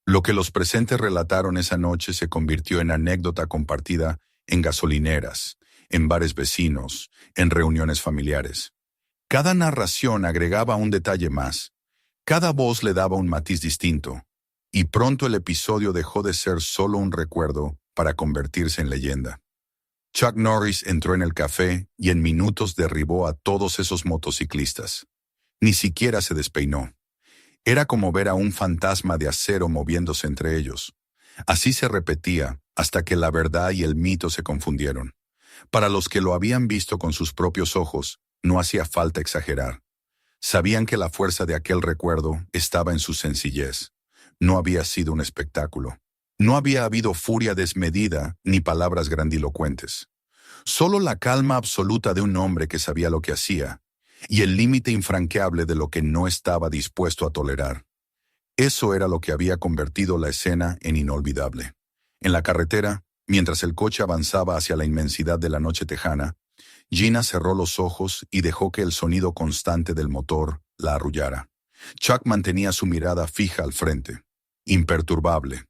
Lo que los presentes relataron esa noche se convirtió en anécdota compartida en gasolineras, en bares vecinos, en reuniones familiares. Cada narración agregaba un detalle más. Cada voz le daba un matiz distinto, y pronto el episodio dejó de ser solo un recuerdo para convertirse en leyenda. Chuck Norris entró en el café y en minutos derribó a todos esos motociclistas. Ni siquiera se despeinó. Era como ver a un fantasma de acero moviéndose entre ellos. Así se repetía hasta que la verdad y el mito se confundieron. Para los que lo habían visto con sus propios ojos, no hacía falta exagerar. Sabían que la fuerza de aquel recuerdo estaba en su sencillez. No había sido un espectáculo. No había habido furia desmedida ni palabras grandilocuentes. Solo la calma absoluta de un hombre que sabía lo que hacía y el límite infranqueable de lo que no estaba dispuesto a tolerar. Eso era lo que había convertido la escena en inolvidable. En la carretera, mientras el coche avanzaba hacia la inmensidad de la noche tejana, Gina cerró los ojos y dejó que el sonido constante del motor la arrullara. Chuck mantenía su mirada fija al frente, imperturbable,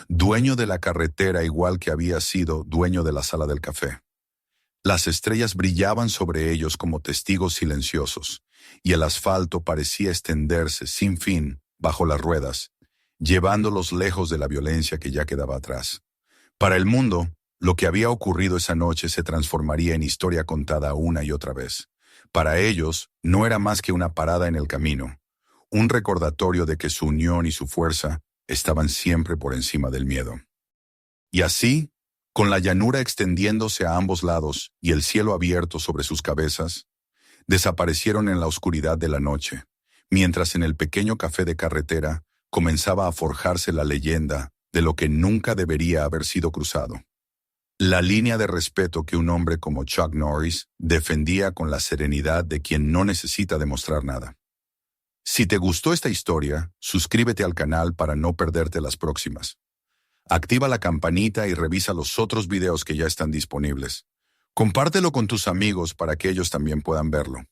dueño de la carretera igual que había sido dueño de la sala del café. Las estrellas brillaban sobre ellos como testigos silenciosos, y el asfalto parecía extenderse sin fin bajo las ruedas, llevándolos lejos de la violencia que ya quedaba atrás. Para el mundo, lo que había ocurrido esa noche se transformaría en historia contada una y otra vez. Para ellos, no era más que una parada en el camino, un recordatorio de que su unión y su fuerza estaban siempre por encima del miedo. Y así, con la llanura extendiéndose a ambos lados y el cielo abierto sobre sus cabezas, desaparecieron en la oscuridad de la noche, mientras en el pequeño café de carretera comenzaba a forjarse la leyenda de lo que nunca debería haber sido cruzado. La línea de respeto que un hombre como Chuck Norris defendía con la serenidad de quien no necesita demostrar nada. Si te gustó esta historia, suscríbete al canal para no perderte las próximas. Activa la campanita y revisa los otros videos que ya están disponibles. Compártelo con tus amigos para que ellos también puedan verlo.